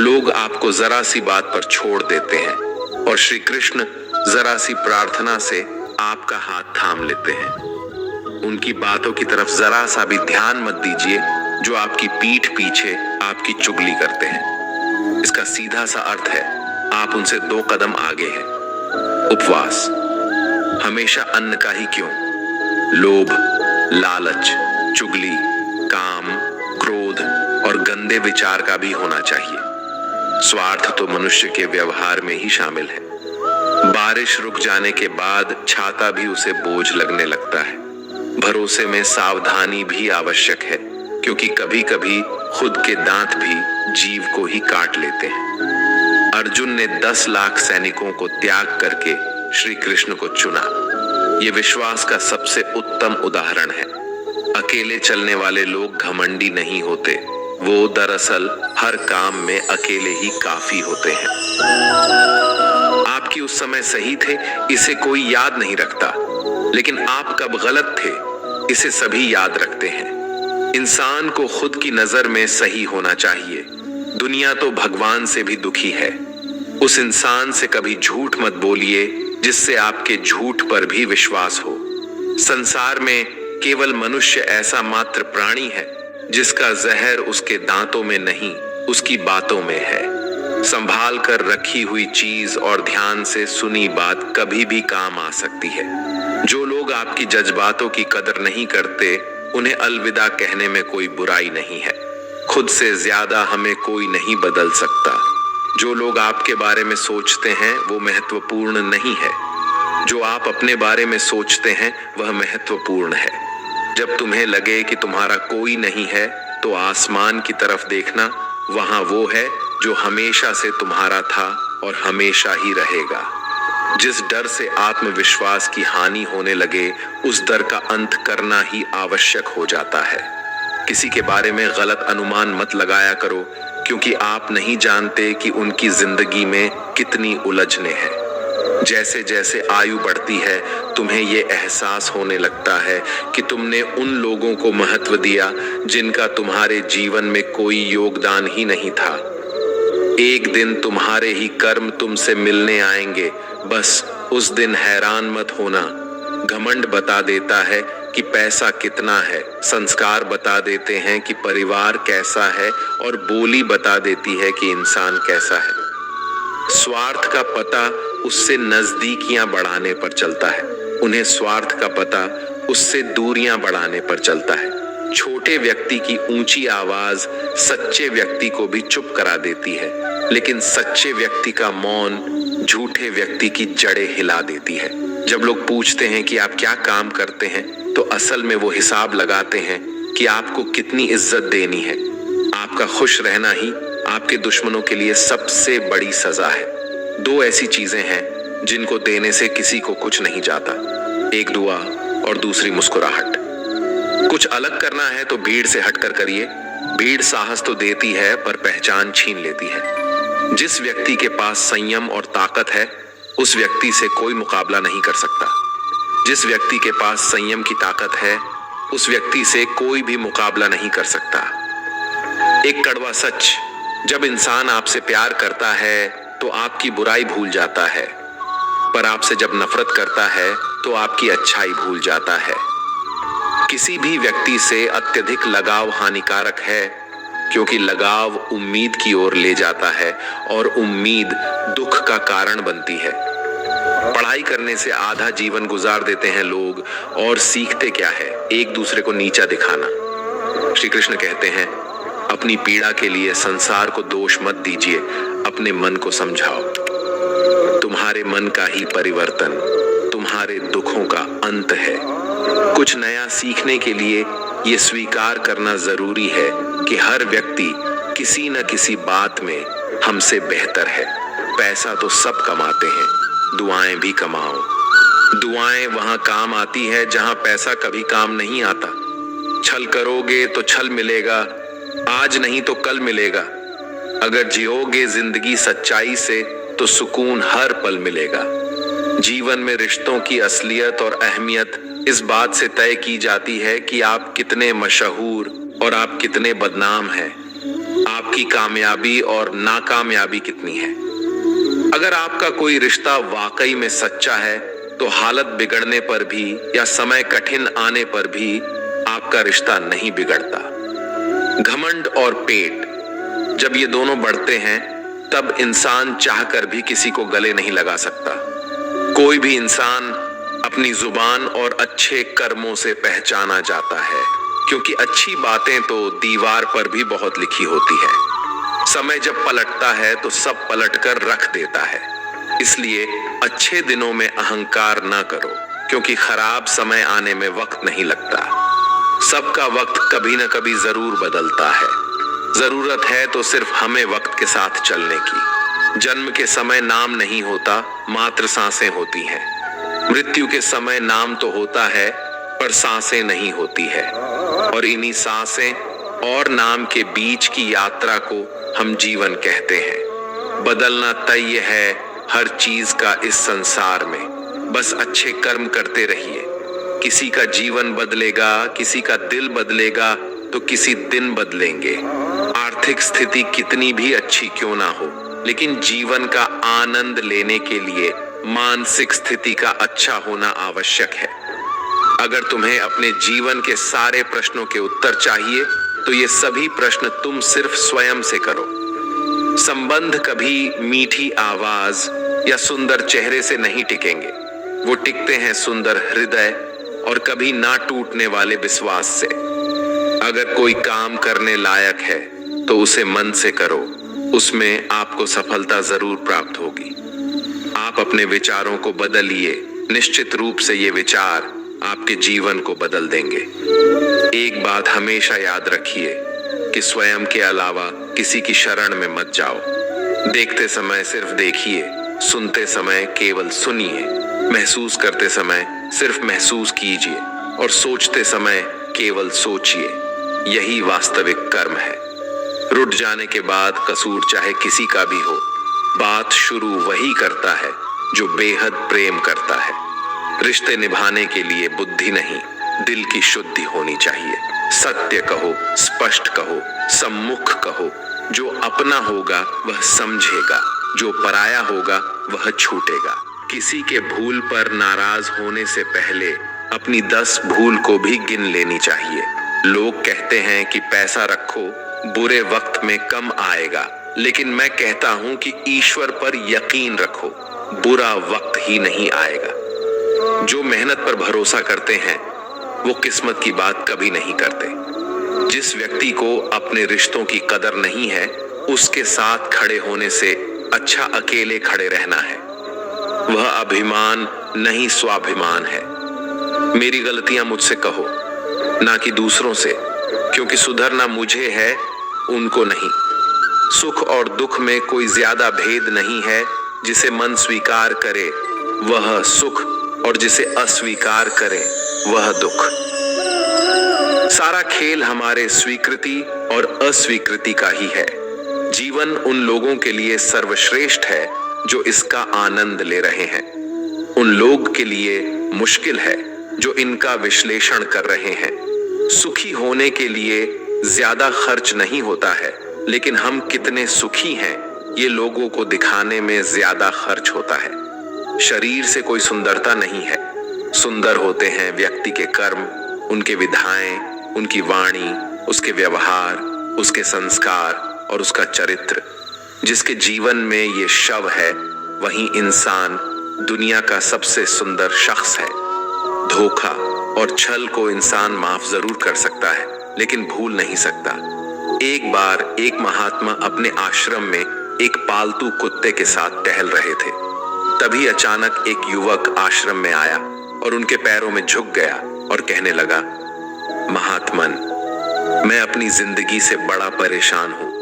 S1: लोग आपको जरा सी बात पर छोड़ देते हैं और श्री कृष्ण जरा सी प्रार्थना से आपका हाथ थाम लेते हैं। उनकी बातों की तरफ जरा सा भी ध्यान मत दीजिए जो आपकी पीठ पीछे आपकी चुगली करते हैं। इसका सीधा सा अर्थ है आप उनसे 2 कदम आगे हैं। उपवास। हमेशा अन्न का ही क्यों, लोभ, लालच, चुगली, काम, क्रोध और गंदे विचार का भी होना चाहिए। स्वार्थ तो मनुष्य के व्यवहार में ही शामिल है। बारिश रुक जाने के बाद छाता भी उसे बोझ लगने लगता है। भरोसे में सावधानी भी आवश्यक है, क्योंकि कभी कभी खुद के दांत भी जीव को ही काट लेते हैं। अर्जुन ने 10 लाख सैनिकों को त्याग करके श्री कृष्ण को चुना। ये विश्वास का सबसे उत्तम उदाहरण है। अकेले चलने वाले लोग घमंडी नहीं होते, वो दरअसल हर काम में अकेले ही काफी होते हैं। आपकी उस समय सही थे, इसे कोई याद नहीं रखता, लेकिन आप कब गलत थे इसे सभी याद रखते हैं। इंसान को खुद की नजर में सही होना चाहिए। दुनिया तो भगवान से भी दुखी है। उस इंसान से कभी झूठ मत बोलिए जिससे आपके झूठ पर भी विश्वास हो। संसार में केवल मनुष्य ऐसा मात्र प्राणी है जिसका जहर उसके दांतों में नहीं, उसकी बातों में है। संभाल कर रखी हुई चीज और ध्यान से सुनी बात कभी भी काम आ सकती है। जो लोग आपकी जज्बातों की कदर नहीं करते, उन्हें अलविदा कहने में कोई बुराई नहीं है। खुद से ज्यादा हमें कोई नहीं बदल सकता। जो लोग आपके बारे में सोचते हैं वो महत्वपूर्ण नहीं है। जो आप अपने बारे में सोचते हैं वह महत्वपूर्ण है। जब तुम्हें लगे कि तुम्हारा कोई नहीं है तो आसमान की तरफ देखना, वहां वो है जो हमेशा से तुम्हारा था और हमेशा ही रहेगा। जिस डर से आत्मविश्वास की हानि होने लगे, उस डर का अंत करना ही आवश्यक हो जाता है। किसी के बारे में गलत अनुमान मत लगाया करो, क्योंकि आप नहीं जानते कि उनकी जिंदगी में कितनी उलझने हैं। जैसे जैसे आयु बढ़ती है, तुम्हें ये एहसास होने लगता है कि तुमने उन लोगों को महत्व दिया जिनका तुम्हारे जीवन में कोई योगदान ही नहीं था। एक दिन तुम्हारे ही कर्म तुमसे मिलने आएंगे, बस उस दिन हैरान मत होना। घमंड बता देता है कि पैसा कितना है, संस्कार बता देते हैं कि परिवार कैसा है, और बोली बता देती है कि इंसान कैसा है। स्वार्थ का पता उससे नजदीकियां बढ़ाने पर चलता है, उन्हें स्वार्थ का पता उससे दूरियां बढ़ाने पर चलता है। छोटे व्यक्ति की ऊंची आवाज सच्चे व्यक्ति को भी चुप करा देती है, लेकिन सच्चे व्यक्ति का मौन झूठे व्यक्ति की जड़ें हिला देती है। जब लोग पूछते हैं कि आप क्या काम करते हैं, तो असल में वो हिसाब लगाते हैं कि आपको कितनी इज्जत देनी है। आपका खुश रहना ही आपके दुश्मनों के लिए सबसे बड़ी सजा है। 2 ऐसी चीजें हैं जिनको देने से किसी को कुछ नहीं जाता, एक दुआ और दूसरी मुस्कुराहट। कुछ अलग करना है तो भीड़ से हटकर करिए। भीड़ साहस तो देती है पर पहचान छीन लेती है। जिस व्यक्ति के पास संयम और ताकत है, उस व्यक्ति से कोई मुकाबला नहीं कर सकता। जिस व्यक्ति के पास संयम की ताकत है, उस व्यक्ति से कोई भी मुकाबला नहीं कर सकता। एक कड़वा सच, जब इंसान आपसे प्यार करता है तो आपकी बुराई भूल जाता है, पर आपसे जब नफरत करता है तो आपकी अच्छाई भूल जाता है। किसी भी व्यक्ति से अत्यधिक लगाव हानिकारक है, क्योंकि लगाव उम्मीद की ओर ले जाता है और उम्मीद दुख का कारण बनती है। पढ़ाई करने से आधा जीवन गुजार देते हैं लोग, और सीखते क्या है? एक दूसरे को नीचा दिखाना। श्री कृष्ण कहते हैं, अपनी पीड़ा के लिए संसार को दोष मत दीजिए, अपने मन को समझाओ। तुम्हारे मन का ही परिवर्तन तुम्हारे दुखों का अंत है। कुछ नया सीखने के लिए ये स्वीकार करना जरूरी है कि हर व्यक्ति किसी न किसी बात में हमसे बेहतर है। पैसा तो सब कमाते हैं, दुआएं भी कमाओ। दुआएं वहां काम आती है जहां पैसा कभी काम नहीं आता। छल करोगे तो छल मिलेगा, आज नहीं तो कल मिलेगा। अगर जियोगे जिंदगी सच्चाई से तो सुकून हर पल मिलेगा। जीवन में रिश्तों की असलियत और अहमियत इस बात से तय की जाती है कि आप कितने मशहूर और आप कितने बदनाम हैं। आपकी कामयाबी और नाकामयाबी कितनी है। अगर आपका कोई रिश्ता वाकई में सच्चा है तो हालत बिगड़ने पर भी या समय कठिन आने पर भी आपका रिश्ता नहीं बिगड़ता। घमंड और पेट जब ये दोनों बढ़ते हैं तब इंसान चाहकर भी किसी को गले नहीं लगा सकता। कोई भी इंसान अपनी जुबान और अच्छे कर्मों से पहचाना जाता है, क्योंकि अच्छी बातें तो दीवार पर भी बहुत लिखी होती है। समय जब पलटता है तो सब पलटकर रख देता है। इसलिए अच्छे दिनों में अहंकार ना करो, क्योंकि खराब समय आने में वक्त नहीं लगता। सबका वक्त कभी न कभी जरूर बदलता है। जरूरत है तो सिर्फ हमें वक्त के साथ चलने की। जन्म के समय नाम नहीं होता, मात्र सांसें होती हैं। मृत्यु के समय नाम तो होता है, पर सांसें नहीं होती है। और इन्हीं सांसें और नाम के बीच की यात्रा को हम जीवन कहते हैं। बदलना तय है हर चीज का इस संसार में। बस अच्छे कर्म करते रहिए। किसी का जीवन बदलेगा, किसी का दिल बदलेगा तो किसी दिन बदलेंगे। आर्थिक स्थिति कितनी भी अच्छी क्यों ना हो, लेकिन जीवन का आनंद लेने के लिए मानसिक स्थिति का अच्छा होना आवश्यक है। अगर तुम्हें अपने जीवन के सारे प्रश्नों के उत्तर चाहिए तो ये सभी प्रश्न तुम सिर्फ स्वयं से करो। संबंध कभी मीठी आवाज या सुंदर चेहरे से नहीं टिकेंगे, वो टिकते हैं सुंदर हृदय और कभी ना टूटने वाले विश्वास से। अगर कोई काम करने लायक है तो उसे मन से करो, उसमें आपको सफलता जरूर प्राप्त होगी। आप अपने विचारों को बदलिए, निश्चित रूप से ये विचार आपके जीवन को बदल देंगे। एक बात हमेशा याद रखिए कि स्वयं के अलावा किसी की शरण में मत जाओ। देखते समय सिर्फ देखिए, सुनते समय केवल सुनिए, महसूस करते समय सिर्फ महसूस कीजिए और सोचते समय केवल सोचिए। यही वास्तविक कर्म है। रुठ जाने के बाद कसूर चाहे किसी का भी हो, बात शुरू वही करता है जो बेहद प्रेम करता है। रिश्ते निभाने के लिए बुद्धि नहीं, दिल की शुद्धि होनी चाहिए। सत्य कहो, स्पष्ट कहो, सम्मुख कहो। जो अपना होगा वह समझेगा, जो पराया होगा वह छूटेगा। किसी के भूल पर नाराज होने से पहले अपनी 10 भूल को भी गिन लेनी चाहिए। लोग कहते हैं कि पैसा रखो, बुरे वक्त में कम आएगा, लेकिन मैं कहता हूं कि ईश्वर पर यकीन रखो, बुरा वक्त ही नहीं आएगा। जो मेहनत पर भरोसा करते हैं वो किस्मत की बात कभी नहीं करते। जिस व्यक्ति को अपने रिश्तों की कदर नहीं है, उसके साथ खड़े होने से अच्छा अकेले खड़े रहना है। वह अभिमान नहीं स्वाभिमान है। मेरी गलतियां मुझसे कहो, ना कि दूसरों से, क्योंकि सुधरना मुझे है, उनको नहीं। सुख और दुख में कोई ज्यादा भेद नहीं है। जिसे मन स्वीकार करे वह सुख, और जिसे अस्वीकार करे वह दुख। सारा खेल हमारे स्वीकृति और अस्वीकृति का ही है। जीवन उन लोगों के लिए सर्वश्रेष्ठ है जो इसका आनंद ले रहे हैं। उन लोग के लिए मुश्किल है जो इनका विश्लेषण कर रहे हैं। सुखी होने के लिए ज्यादा खर्च नहीं होता है, लेकिन हम कितने सुखी हैं ये लोगों को दिखाने में ज्यादा खर्च होता है। शरीर से कोई सुंदरता नहीं है, सुंदर होते हैं व्यक्ति के कर्म, उनके विधाएं, उनकी वाणी, उसके व्यवहार, उसके संस्कार और उसका चरित्र। जिसके जीवन में ये शव है वही इंसान दुनिया का सबसे सुंदर शख्स है। धोखा और छल को इंसान माफ जरूर कर सकता है लेकिन भूल नहीं सकता। एक बार एक महात्मा अपने आश्रम में एक पालतू कुत्ते के साथ टहल रहे थे। तभी अचानक एक युवक आश्रम में आया और उनके पैरों में झुक गया और कहने लगा, महात्मन, मैं अपनी जिंदगी से बड़ा परेशान हूं।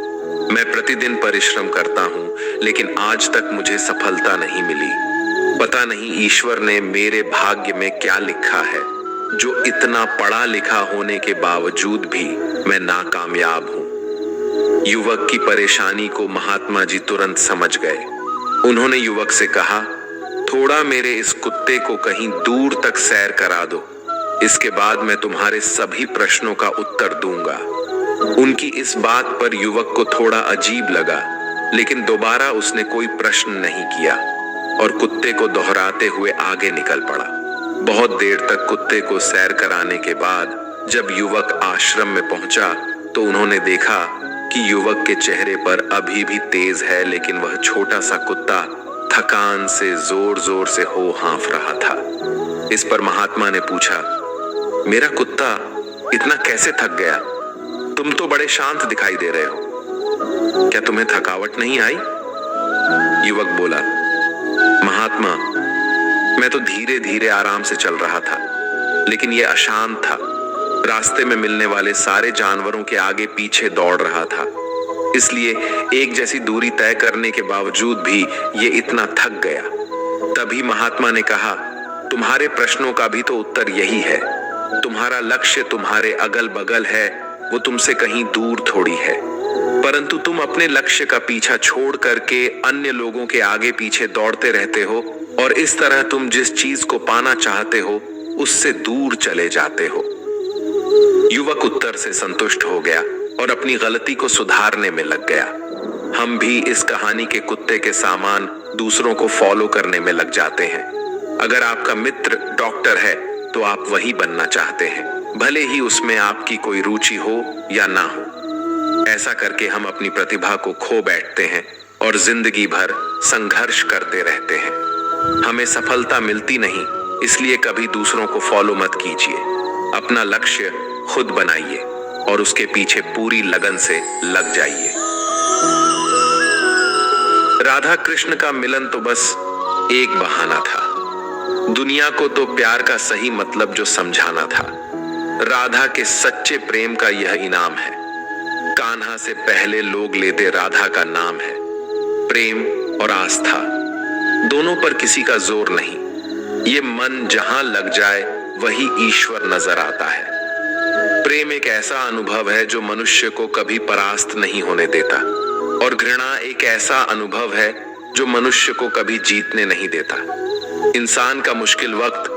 S1: मैं प्रतिदिन परिश्रम करता हूं लेकिन आज तक मुझे सफलता नहीं मिली। पता नहीं ईश्वर ने मेरे भाग्य में क्या लिखा है जो इतना पढ़ा लिखा होने के बावजूद भी मैं नाकामयाब हूं। युवक की परेशानी को महात्मा जी तुरंत समझ गए। उन्होंने युवक से कहा, थोड़ा मेरे इस कुत्ते को कहीं दूर तक सैर करा दो, इसके बाद मैं तुम्हारे सभी प्रश्नों का उत्तर दूंगा। उनकी इस बात पर युवक को थोड़ा अजीब लगा, लेकिन दोबारा उसने कोई प्रश्न नहीं किया और कुत्ते को दोहराते हुए आगे निकल पड़ा। बहुत देर तक कुत्ते को सैर कराने के बाद जब युवक आश्रम में पहुंचा तो उन्होंने देखा कि युवक के चेहरे पर अभी भी तेज है, लेकिन वह छोटा सा कुत्ता थकान से जोर जोर से हो हाँफ रहा था। इस पर महात्मा ने पूछा, मेरा कुत्ता इतना कैसे थक गया? तुम तो बड़े शांत दिखाई दे रहे हो, क्या तुम्हें थकावट नहीं आई? युवक बोला, महात्मा, मैं तो धीरे धीरे आराम से चल रहा था, लेकिन यह अशांत था। रास्ते में मिलने वाले सारे जानवरों के आगे पीछे दौड़ रहा था, इसलिए एक जैसी दूरी तय करने के बावजूद भी ये इतना थक गया। तभी महात्मा ने कहा, तुम्हारे प्रश्नों का भी तो उत्तर यही है। तुम्हारा लक्ष्य तुम्हारे अगल बगल है, वो तुमसे कहीं दूर थोड़ी है, परंतु तुम अपने लक्ष्य का पीछा छोड़ करके अन्य लोगों के आगे पीछे दौड़ते रहते हो और इस तरह तुम जिस चीज को पाना चाहते हो उससे दूर चले जाते हो। युवक उत्तर से संतुष्ट हो गया और अपनी गलती को सुधारने में लग गया। हम भी इस कहानी के कुत्ते के सामान दूसरों को फॉलो करने में लग जाते हैं। अगर आपका मित्र डॉक्टर है तो आप वही बनना चाहते हैं, भले ही उसमें आपकी कोई रुचि हो या ना हो। ऐसा करके हम अपनी प्रतिभा को खो बैठते हैं और जिंदगी भर संघर्ष करते रहते हैं। हमें सफलता मिलती नहीं, इसलिए कभी दूसरों को फॉलो मत कीजिए। अपना लक्ष्य खुद बनाइए और उसके पीछे पूरी लगन से लग जाइए। राधा कृष्ण का मिलन तो बस एक बहाना था। दुनिया को तो प्यार का सही मतलब जो समझाना था। राधा के सच्चे प्रेम का यह इनाम है। कान्हा से पहले लोग लेते राधा का नाम है। प्रेम और आस्था दोनों पर किसी का जोर नहीं। ये मन जहां लग जाए वही ईश्वर नजर आता है। प्रेम एक ऐसा अनुभव है जो मनुष्य को कभी परास्त नहीं होने देता, और घृणा एक ऐसा अनुभव है जो मनुष्य को कभी जीतने नहीं देता। इंसान का मुश्किल वक्त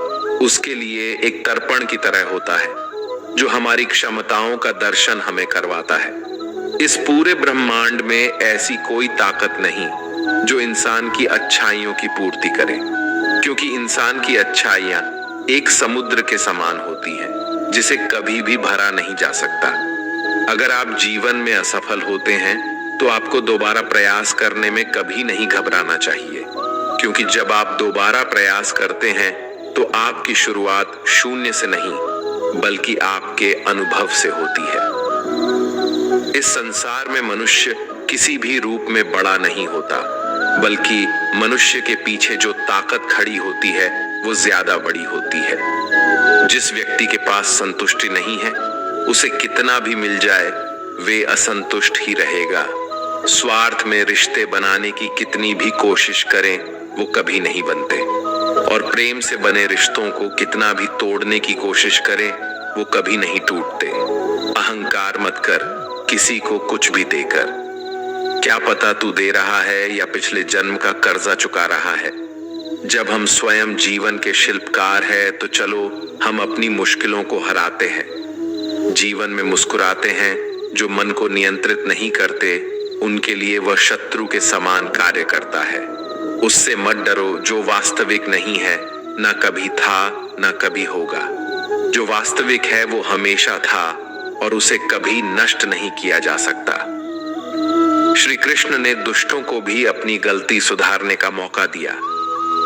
S1: उसके लिए एक दर्पण की तरह होता है जो हमारी क्षमताओं का दर्शन हमें करवाता है। इस पूरे ब्रह्मांड में ऐसी कोई ताकत नहीं जो इंसान की अच्छाइयों की पूर्ति करे, क्योंकि इंसान की अच्छाइयां एक समुद्र के समान होती हैं जिसे कभी भी भरा नहीं जा सकता। अगर आप जीवन में असफल होते हैं तो आपको दोबारा प्रयास करने में कभी नहीं घबराना चाहिए, क्योंकि जब आप दोबारा प्रयास करते हैं तो आपकी शुरुआत शून्य से नहीं बल्कि आपके अनुभव से होती है। इस संसार में मनुष्य किसी भी रूप में बड़ा नहीं होता, बल्कि मनुष्य के पीछे जो ताकत खड़ी होती है वो ज्यादा बड़ी होती है। जिस व्यक्ति के पास संतुष्टि नहीं है उसे कितना भी मिल जाए वे असंतुष्ट ही रहेगा। स्वार्थ में रिश्ते बनाने की कितनी भी कोशिश करें वो कभी नहीं बनते, और प्रेम से बने रिश्तों को कितना भी तोड़ने की कोशिश करें वो कभी नहीं टूटते। अहंकार मत कर किसी को कुछ भी देकर, क्या पता तू दे रहा है या पिछले जन्म का कर्जा चुका रहा है। जब हम स्वयं जीवन के शिल्पकार हैं तो चलो हम अपनी मुश्किलों को हराते हैं, जीवन में मुस्कुराते हैं जो मन को नियंत्रित नहीं करते उनके लिए वह शत्रु के समान कार्य करता है। उससे मत डरो जो वास्तविक नहीं है, ना कभी था ना कभी होगा। जो वास्तविक है वो हमेशा था और उसे कभी नष्ट नहीं किया जा सकता। श्री कृष्ण ने दुष्टों को भी अपनी गलती सुधारने का मौका दिया,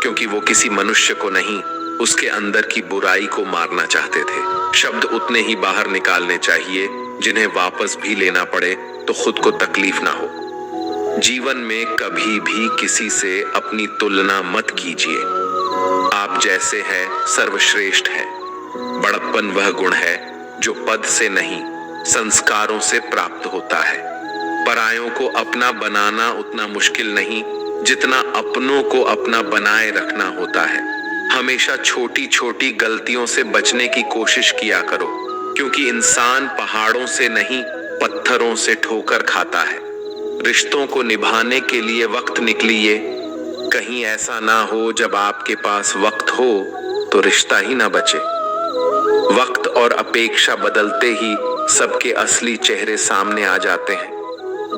S1: क्योंकि वो किसी मनुष्य को नहीं, उसके अंदर की बुराई को मारना चाहते थे। शब्द उतने ही बाहर निकालने चाहिए जिन्हें वापस भी लेना पड़े तो खुद को तकलीफ ना हो। जीवन में कभी भी किसी से अपनी तुलना मत कीजिए। आप जैसे हैं सर्वश्रेष्ठ है। बड़प्पन वह गुण है जो पद से नहीं, संस्कारों से प्राप्त होता है। परायों को अपना बनाना उतना मुश्किल नहीं जितना अपनों को अपना बनाए रखना होता है। हमेशा छोटी छोटी गलतियों से बचने की कोशिश किया करो, क्योंकि इंसान पहाड़ों से नहीं पत्थरों से ठोकर खाता है। रिश्तों को निभाने के लिए वक्त निकालिए। कहीं ऐसा ना हो जब आपके पास वक्त हो तो रिश्ता ही ना बचे। वक्त और अपेक्षा बदलते ही सबके असली चेहरे सामने आ जाते हैं।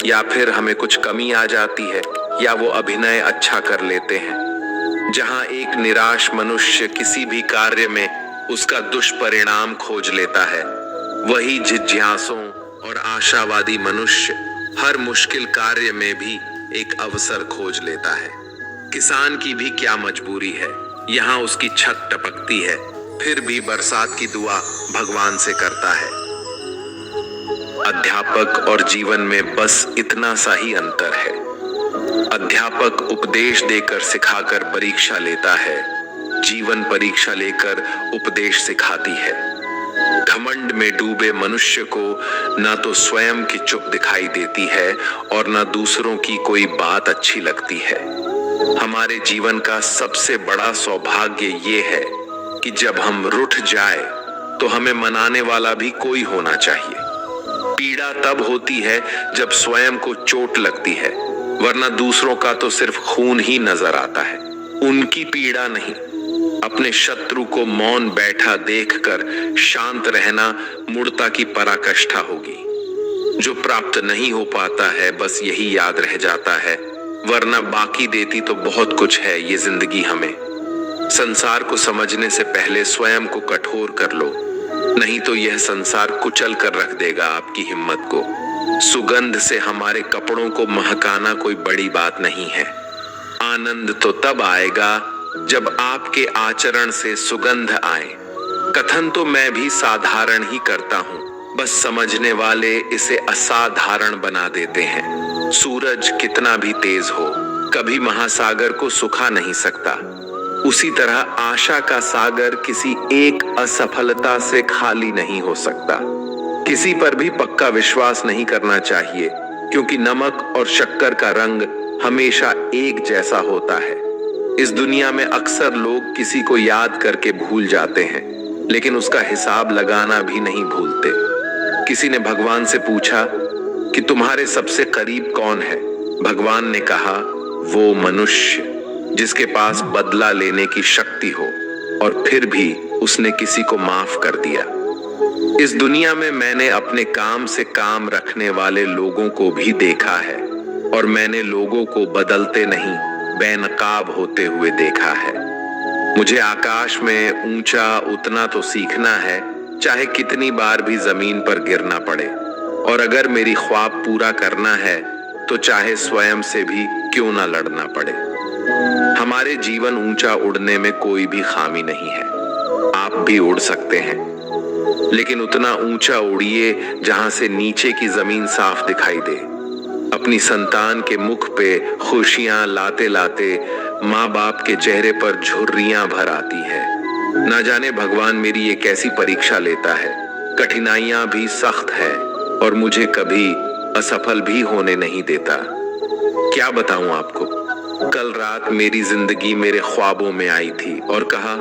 S1: या फिर हमें कुछ कमी आ जाती है या वो अभिनय अच्छा कर लेते हैं। जहां एक निराश मनुष्य किसी भी कार्य में उसका दुष्परिणाम खोज लेता है, वही जिज्ञासु और आशावादी मनुष्य हर मुश्किल कार्य में भी एक अवसर खोज लेता है। किसान की भी क्या मजबूरी है, यहाँ उसकी छत टपकती है, फिर भी बरसात की दुआ भगवान से करता है। अध्यापक और जीवन में बस इतना सा ही अंतर है। अध्यापक उपदेश देकर सिखाकर परीक्षा लेता है, जीवन परीक्षा लेकर उपदेश सिखाती है। घमंड में डूबे मनुष्य को ना तो स्वयं की चुप दिखाई देती है और ना दूसरों की कोई बात अच्छी लगती है। हमारे जीवन का सबसे बड़ा सौभाग्य ये है कि जब हम रूठ जाए तो हमें मनाने वाला भी कोई होना चाहिए। पीड़ा तब होती है जब स्वयं को चोट लगती है, वरना दूसरों का तो सिर्फ खून ही नजर आता है, उनकी पीड़ा नहीं। अपने शत्रु को मौन बैठा देखकर शांत रहना मूढ़ता की पराकाष्ठा होगी। जो प्राप्त नहीं हो पाता है बस यही याद रह जाता है, वरना बाकी देती तो बहुत कुछ है ये जिंदगी हमें। संसार को समझने से पहले स्वयं को कठोर कर लो, नहीं तो यह संसार कुचल कर रख देगा आपकी हिम्मत को। सुगंध से हमारे कपड़ों को महकाना कोई बड़ी बात नहीं है। आनंद तो तब आएगा जब आपके आचरण से सुगंध आए। कथन तो मैं भी साधारण ही करता हूँ, बस समझने वाले इसे असाधारण बना देते हैं। सूरज कितना भी तेज हो कभी महासागर को सुखा नहीं सकता। उसी तरह आशा का सागर किसी एक असफलता से खाली नहीं हो सकता। किसी पर भी पक्का विश्वास नहीं करना चाहिए, क्योंकि नमक और शक्कर का रंग हमेशा एक जैसा होता है। इस दुनिया में अक्सर लोग किसी को याद करके भूल जाते हैं, लेकिन उसका हिसाब लगाना भी नहीं भूलते। किसी ने भगवान से पूछा कि तुम्हारे सबसे करीब कौन है? भगवान ने कहा, वो मनुष्य जिसके पास बदला लेने की शक्ति हो और फिर भी उसने किसी को माफ कर दिया। इस दुनिया में मैंने अपने काम से काम रखने वाले लोगों को भी देखा है और मैंने लोगों को बदलते नहीं बेनकाब होते हुए देखा है। मुझे आकाश में ऊंचा उतना तो सीखना है, चाहे कितनी बार भी जमीन पर गिरना पड़े, और अगर मेरी ख्वाब पूरा करना है तो चाहे स्वयं से भी क्यों ना लड़ना पड़े। हमारे जीवन ऊंचा उड़ने में कोई भी खामी नहीं है। आप भी उड़ सकते हैं, लेकिन उतना ऊंचा उड़िए जहां से नीचे की जमीन साफ दिखाई दे। अपनी संतान के मुख पे खुशियां लाते लाते माँ बाप के चेहरे पर झुर्रियां भर आती है। ना जाने भगवान मेरी ये कैसी परीक्षा लेता है। कठिनाइयां भी सख्त है और मुझे कभी असफल भी होने नहीं देता। क्या बताऊं आपको, कल रात मेरी जिंदगी मेरे ख्वाबों में आई थी और कहा,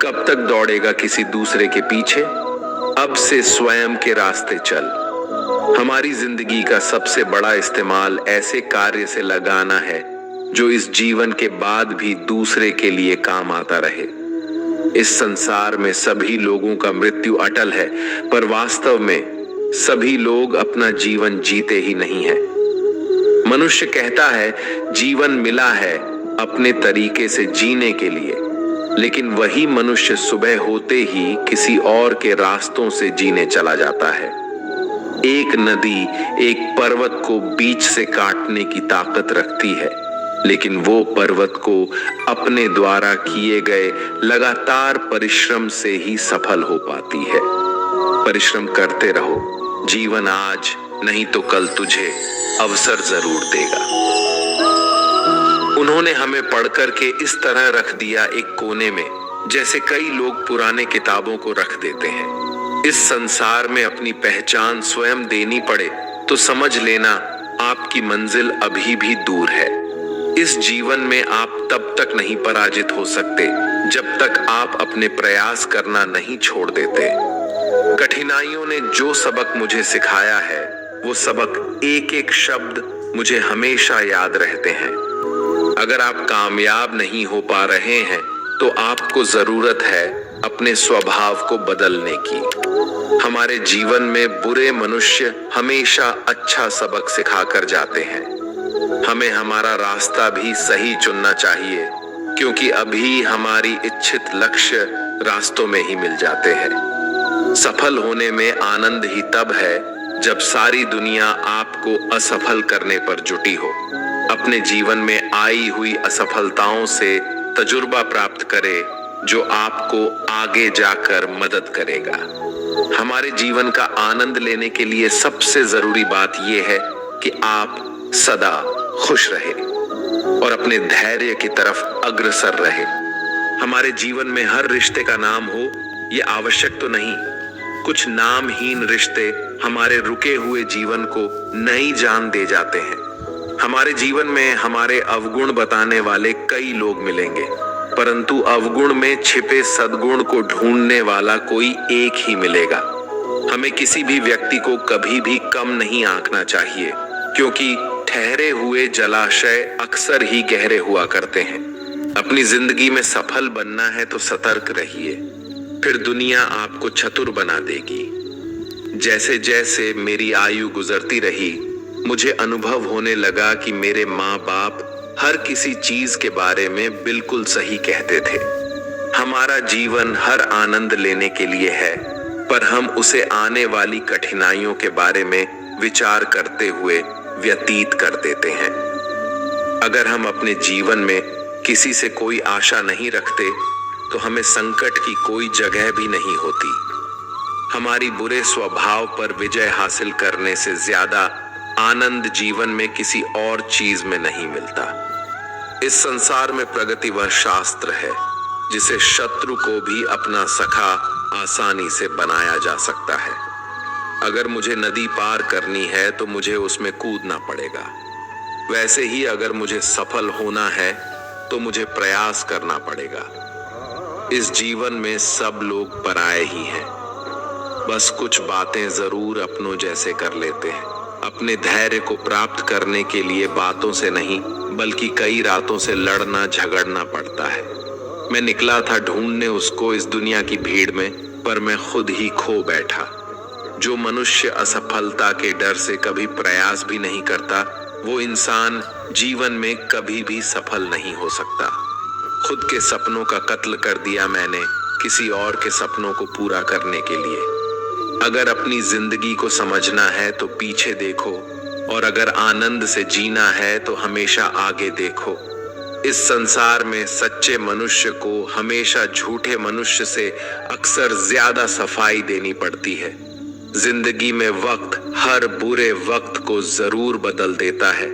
S1: कब तक दौड़ेगा किसी दूसरे के पीछे, अब से स्वयं के रास्ते चल। हमारी जिंदगी का सबसे बड़ा इस्तेमाल ऐसे कार्य से लगाना है जो इस जीवन के बाद भी दूसरे के लिए काम आता रहे। इस संसार में सभी लोगों का मृत्यु अटल है, पर वास्तव में सभी लोग अपना जीवन जीते ही नहीं है। मनुष्य कहता है जीवन मिला है अपने तरीके से जीने के लिए, लेकिन वही मनुष्य सुबह होते ही किसी और के रास्तों से जीने चला जाता है। एक नदी एक पर्वत को बीच से काटने की ताकत रखती है, लेकिन वो पर्वत को अपने द्वारा किए गए लगातार परिश्रम से ही सफल हो पाती है। परिश्रम करते रहो, जीवन आज नहीं तो कल तुझे अवसर जरूर देगा। उन्होंने हमें पढ़कर के इस तरह रख दिया एक कोने में, जैसे कई लोग पुराने किताबों को रख देते हैं। इस संसार में अपनी पहचान स्वयं देनी पड़े तो समझ लेना आपकी मंजिल अभी भी दूर है। इस जीवन में आप तब तक नहीं पराजित हो सकते जब तक आप अपने प्रयास करना नहीं छोड़ देते। कठिनाइयों ने जो सबक मुझे सिखाया है, वो सबक एक एक शब्द मुझे हमेशा याद रहते हैं। अगर आप कामयाब नहीं हो पा रहे हैं तो आपको जरूरत है अपने स्वभाव को बदलने की। हमारे जीवन में बुरे मनुष्य हमेशा अच्छा सबक सिखा कर जाते हैं। हमें हमारा रास्ता भी सही चुनना चाहिए, क्योंकि अभी हमारी इच्छित लक्ष्य रास्तों में ही मिल जाते हैं। सफल होने में आनंद ही तब है जब सारी दुनिया आपको असफल करने पर जुटी हो। अपने जीवन में आई हुई असफलताओं से तजुर्बा प्राप्त करे जो आपको आगे जाकर मदद करेगा। हमारे जीवन का आनंद लेने के लिए सबसे जरूरी बात यह है कि आप सदा खुश रहे और अपने धैर्य की तरफ अग्रसर रहे। हमारे जीवन में हर रिश्ते का नाम हो ये आवश्यक तो नहीं। कुछ नामहीन रिश्ते हमारे रुके हुए जीवन को नई जान दे जाते हैं। हमारे जीवन में हमारे अवगुण बताने वाले कई लोग मिलेंगे, परंतु अवगुण में छिपे सद्गुण को ढूंढने वाला कोई एक ही मिलेगा। हमें किसी भी व्यक्ति को कभी भी कम नहीं आंकना चाहिए, क्योंकि ठहरे हुए जलाशय अक्सर ही गहरे हुआ करते हैं। अपनी जिंदगी में सफल बनना है तो सतर्क रहिए, फिर दुनिया आपको चतुर बना देगी। जैसे जैसे मेरी आयु गुजरती रही, मुझे अनुभव होने लगा कि मेरे माँ बाप हर किसी चीज के बारे में बिल्कुल सही कहते थे। हमारा जीवन हर आनंद लेने के लिए है, पर हम उसे आने वाली कठिनाइयों के बारे में विचार करते हुए व्यतीत कर देते हैं। अगर हम अपने जीवन में किसी से कोई आशा नहीं रखते तो हमें संकट की कोई जगह भी नहीं होती। हमारी बुरे स्वभाव पर विजय हासिल करने से ज्यादा आनंद जीवन में किसी और चीज में नहीं मिलता। इस संसार में प्रगति वह शास्त्र है जिसे शत्रु को भी अपना सखा आसानी से बनाया जा सकता है। अगर मुझे नदी पार करनी है तो मुझे उसमें कूदना पड़ेगा। वैसे ही अगर मुझे सफल होना है तो मुझे प्रयास करना पड़ेगा। इस जीवन में सब लोग पराये ही हैं, बस कुछ बातें जरूर अपनों जैसे कर लेते हैं। अपने धैर्य को प्राप्त करने के लिए बातों से नहीं बल्कि कई रातों से लड़ना झगड़ना पड़ता है। मैं निकला था ढूंढने उसको इस दुनिया की भीड़ में, पर मैं खुद ही खो बैठा। जो मनुष्य असफलता के डर से कभी प्रयास भी नहीं करता, वो इंसान जीवन में कभी भी सफल नहीं हो सकता। खुद के सपनों का कत्ल कर दिया मैंने किसी और के सपनों को पूरा करने के लिए। अगर अपनी जिंदगी को समझना है तो पीछे देखो, और अगर आनंद से जीना है तो हमेशा आगे देखो। इस संसार में सच्चे मनुष्य को हमेशा झूठे मनुष्य से अक्सर ज्यादा सफाई देनी पड़ती है। जिंदगी में वक्त हर बुरे वक्त को जरूर बदल देता है।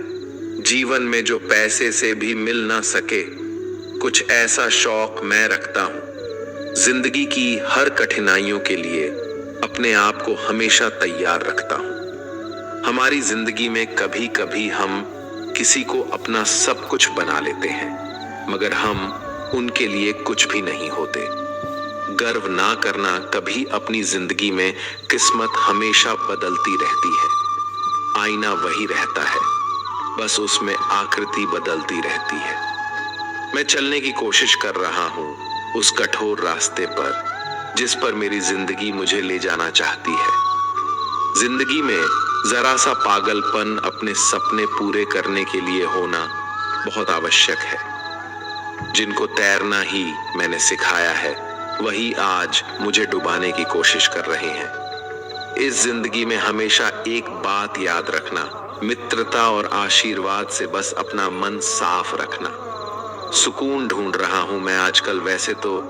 S1: जीवन में जो पैसे से भी मिल ना सके, कुछ ऐसा शौक मैं रखता हूँ। जिंदगी की हर कठिनाइयों के लिए अपने आप को हमेशा तैयार रखता हूँ। हमारी जिंदगी में कभी कभी हम किसी को अपना सब कुछ बना लेते हैं, मगर हम उनके लिए कुछ भी नहीं होते। गर्व ना करना कभी अपनी जिंदगी में, किस्मत हमेशा बदलती रहती है। आईना वही रहता है, बस उसमें आकृति बदलती रहती है। मैं चलने की कोशिश कर रहा हूँ उस कठोर रास्ते पर जिस पर मेरी जिंदगी मुझे ले जाना चाहती है। जिंदगी में जरा सा पागलपन अपने सपने पूरे करने के लिए होना बहुत आवश्यक है। जिनको तैरना ही मैंने सिखाया है वही आज मुझे डुबाने की कोशिश कर रहे हैं। इस जिंदगी में हमेशा एक बात याद रखना, मित्रता और आशीर्वाद से बस अपना मन साफ रखना। सुकून ढूंढ रहा हूं मैं आजकल। वैसे तो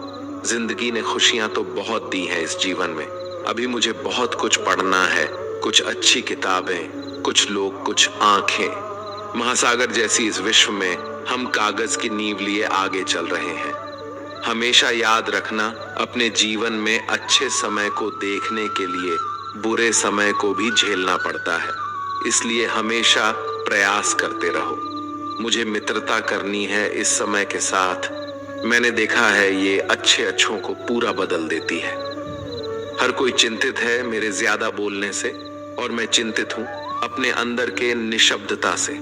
S1: जिंदगी ने खुशियां तो बहुत दी हैं इस जीवन में। अभी मुझे बहुत कुछ पढ़ना है, कुछ अच्छी किताबें, कुछ लोग, कुछ आंखें। महासागर जैसी इस विश्व में हम कागज की नींव लिए आगे चल रहे हैं। हमेशा याद रखना, अपने जीवन में अच्छे समय को देखने के लिए बुरे समय को भी झेलना पड़ता है। इसलिए हमेशा प्रयास करते रहो। मुझे मित्रता करनी है इस समय के साथ। मैंने देखा है ये अच्छे अच्छों को पूरा बदल देती है। हर कोई चिंतित है मेरे ज्यादा बोलने से और मैं चिंतित हूं अपने अंदर के निशब्दता से।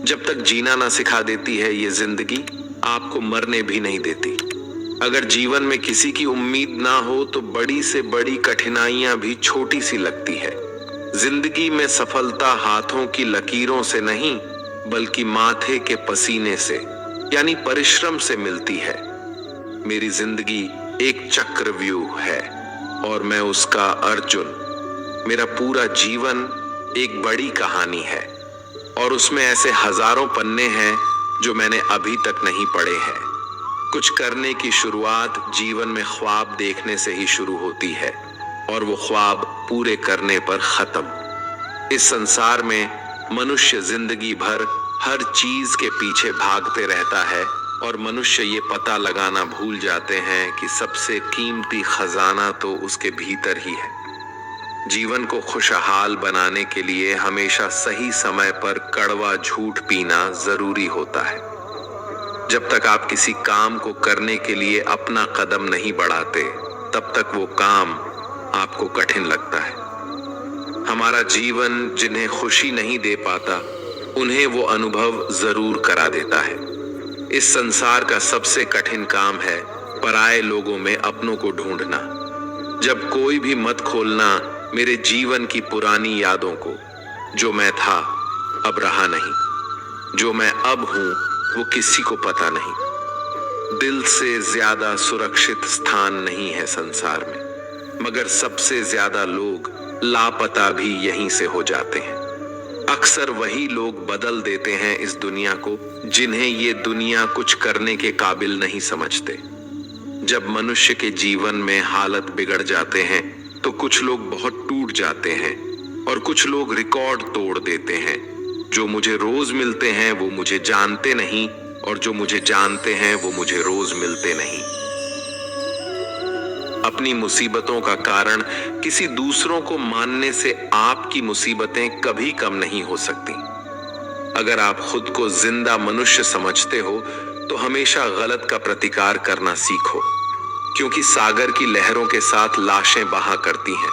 S1: जब तक जीना ना सिखा देती है ये जिंदगी, आपको मरने भी नहीं देती। अगर जीवन में किसी की उम्मीद ना हो तो बड़ी से बड़ी कठिनाइयां भी छोटी सी लगती है। जिंदगी में सफलता हाथों की लकीरों से नहीं बल्कि माथे के पसीने से यानी परिश्रम से मिलती है। मेरी जिंदगी एक चक्रव्यूह है और मैं उसका अर्जुन। मेरा पूरा जीवन एक बड़ी कहानी है और उसमें ऐसे हजारों पन्ने हैं जो मैंने अभी तक नहीं पढ़े हैं। कुछ करने की शुरुआत जीवन में ख्वाब देखने से ही शुरू होती है और वो ख्वाब पूरे करने पर खत्म। इस संसार में मनुष्य जिंदगी भर हर चीज के पीछे भागते रहता है और मनुष्य ये पता लगाना भूल जाते हैं कि सबसे कीमती खजाना तो उसके भीतर ही है। जीवन को खुशहाल बनाने के लिए हमेशा सही समय पर कड़वा झूठ पीना जरूरी होता है। जब तक आप किसी काम को करने के लिए अपना कदम नहीं बढ़ाते तब तक वो काम आपको कठिन लगता है। हमारा जीवन जिन्हें खुशी नहीं दे पाता उन्हें वो अनुभव जरूर करा देता है। इस संसार का सबसे कठिन काम है पराये लोगों में अपनों को ढूंढना। जब कोई भी मत खोलना मेरे जीवन की पुरानी यादों को। जो मैं था अब रहा नहीं, जो मैं अब हूं वो किसी को पता नहीं। दिल से ज्यादा सुरक्षित स्थान नहीं है संसार में, मगर सबसे ज्यादा लोग लापता भी यहीं से हो जाते हैं। अक्सर वही लोग बदल देते हैं इस दुनिया को जिन्हें ये दुनिया कुछ करने के काबिल नहीं समझते। जब मनुष्य के जीवन में हालत बिगड़ जाते हैं तो कुछ लोग बहुत टूट जाते हैं और कुछ लोग रिकॉर्ड तोड़ देते हैं। जो मुझे रोज मिलते हैं वो मुझे जानते नहीं और जो मुझे जानते हैं वो मुझे रोज मिलते नहीं। अपनी मुसीबतों का कारण किसी दूसरों को मानने से आपकी मुसीबतें कभी कम नहीं हो सकती। अगर आप खुद को जिंदा मनुष्य समझते हो तो हमेशा गलत का प्रतिकार करना सीखो, क्योंकि सागर की लहरों के साथ लाशें बहा करती हैं,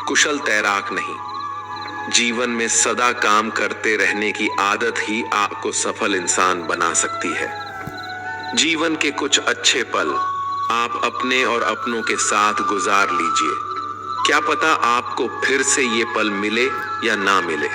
S1: कुशल तैराक नहीं। जीवन में सदा काम करते रहने की आदत ही आपको सफल इंसान बना सकती है। जीवन के कुछ अच्छे पल आप अपने और अपनों के साथ गुजार लीजिए। क्या पता आपको फिर से ये पल मिले या ना मिले।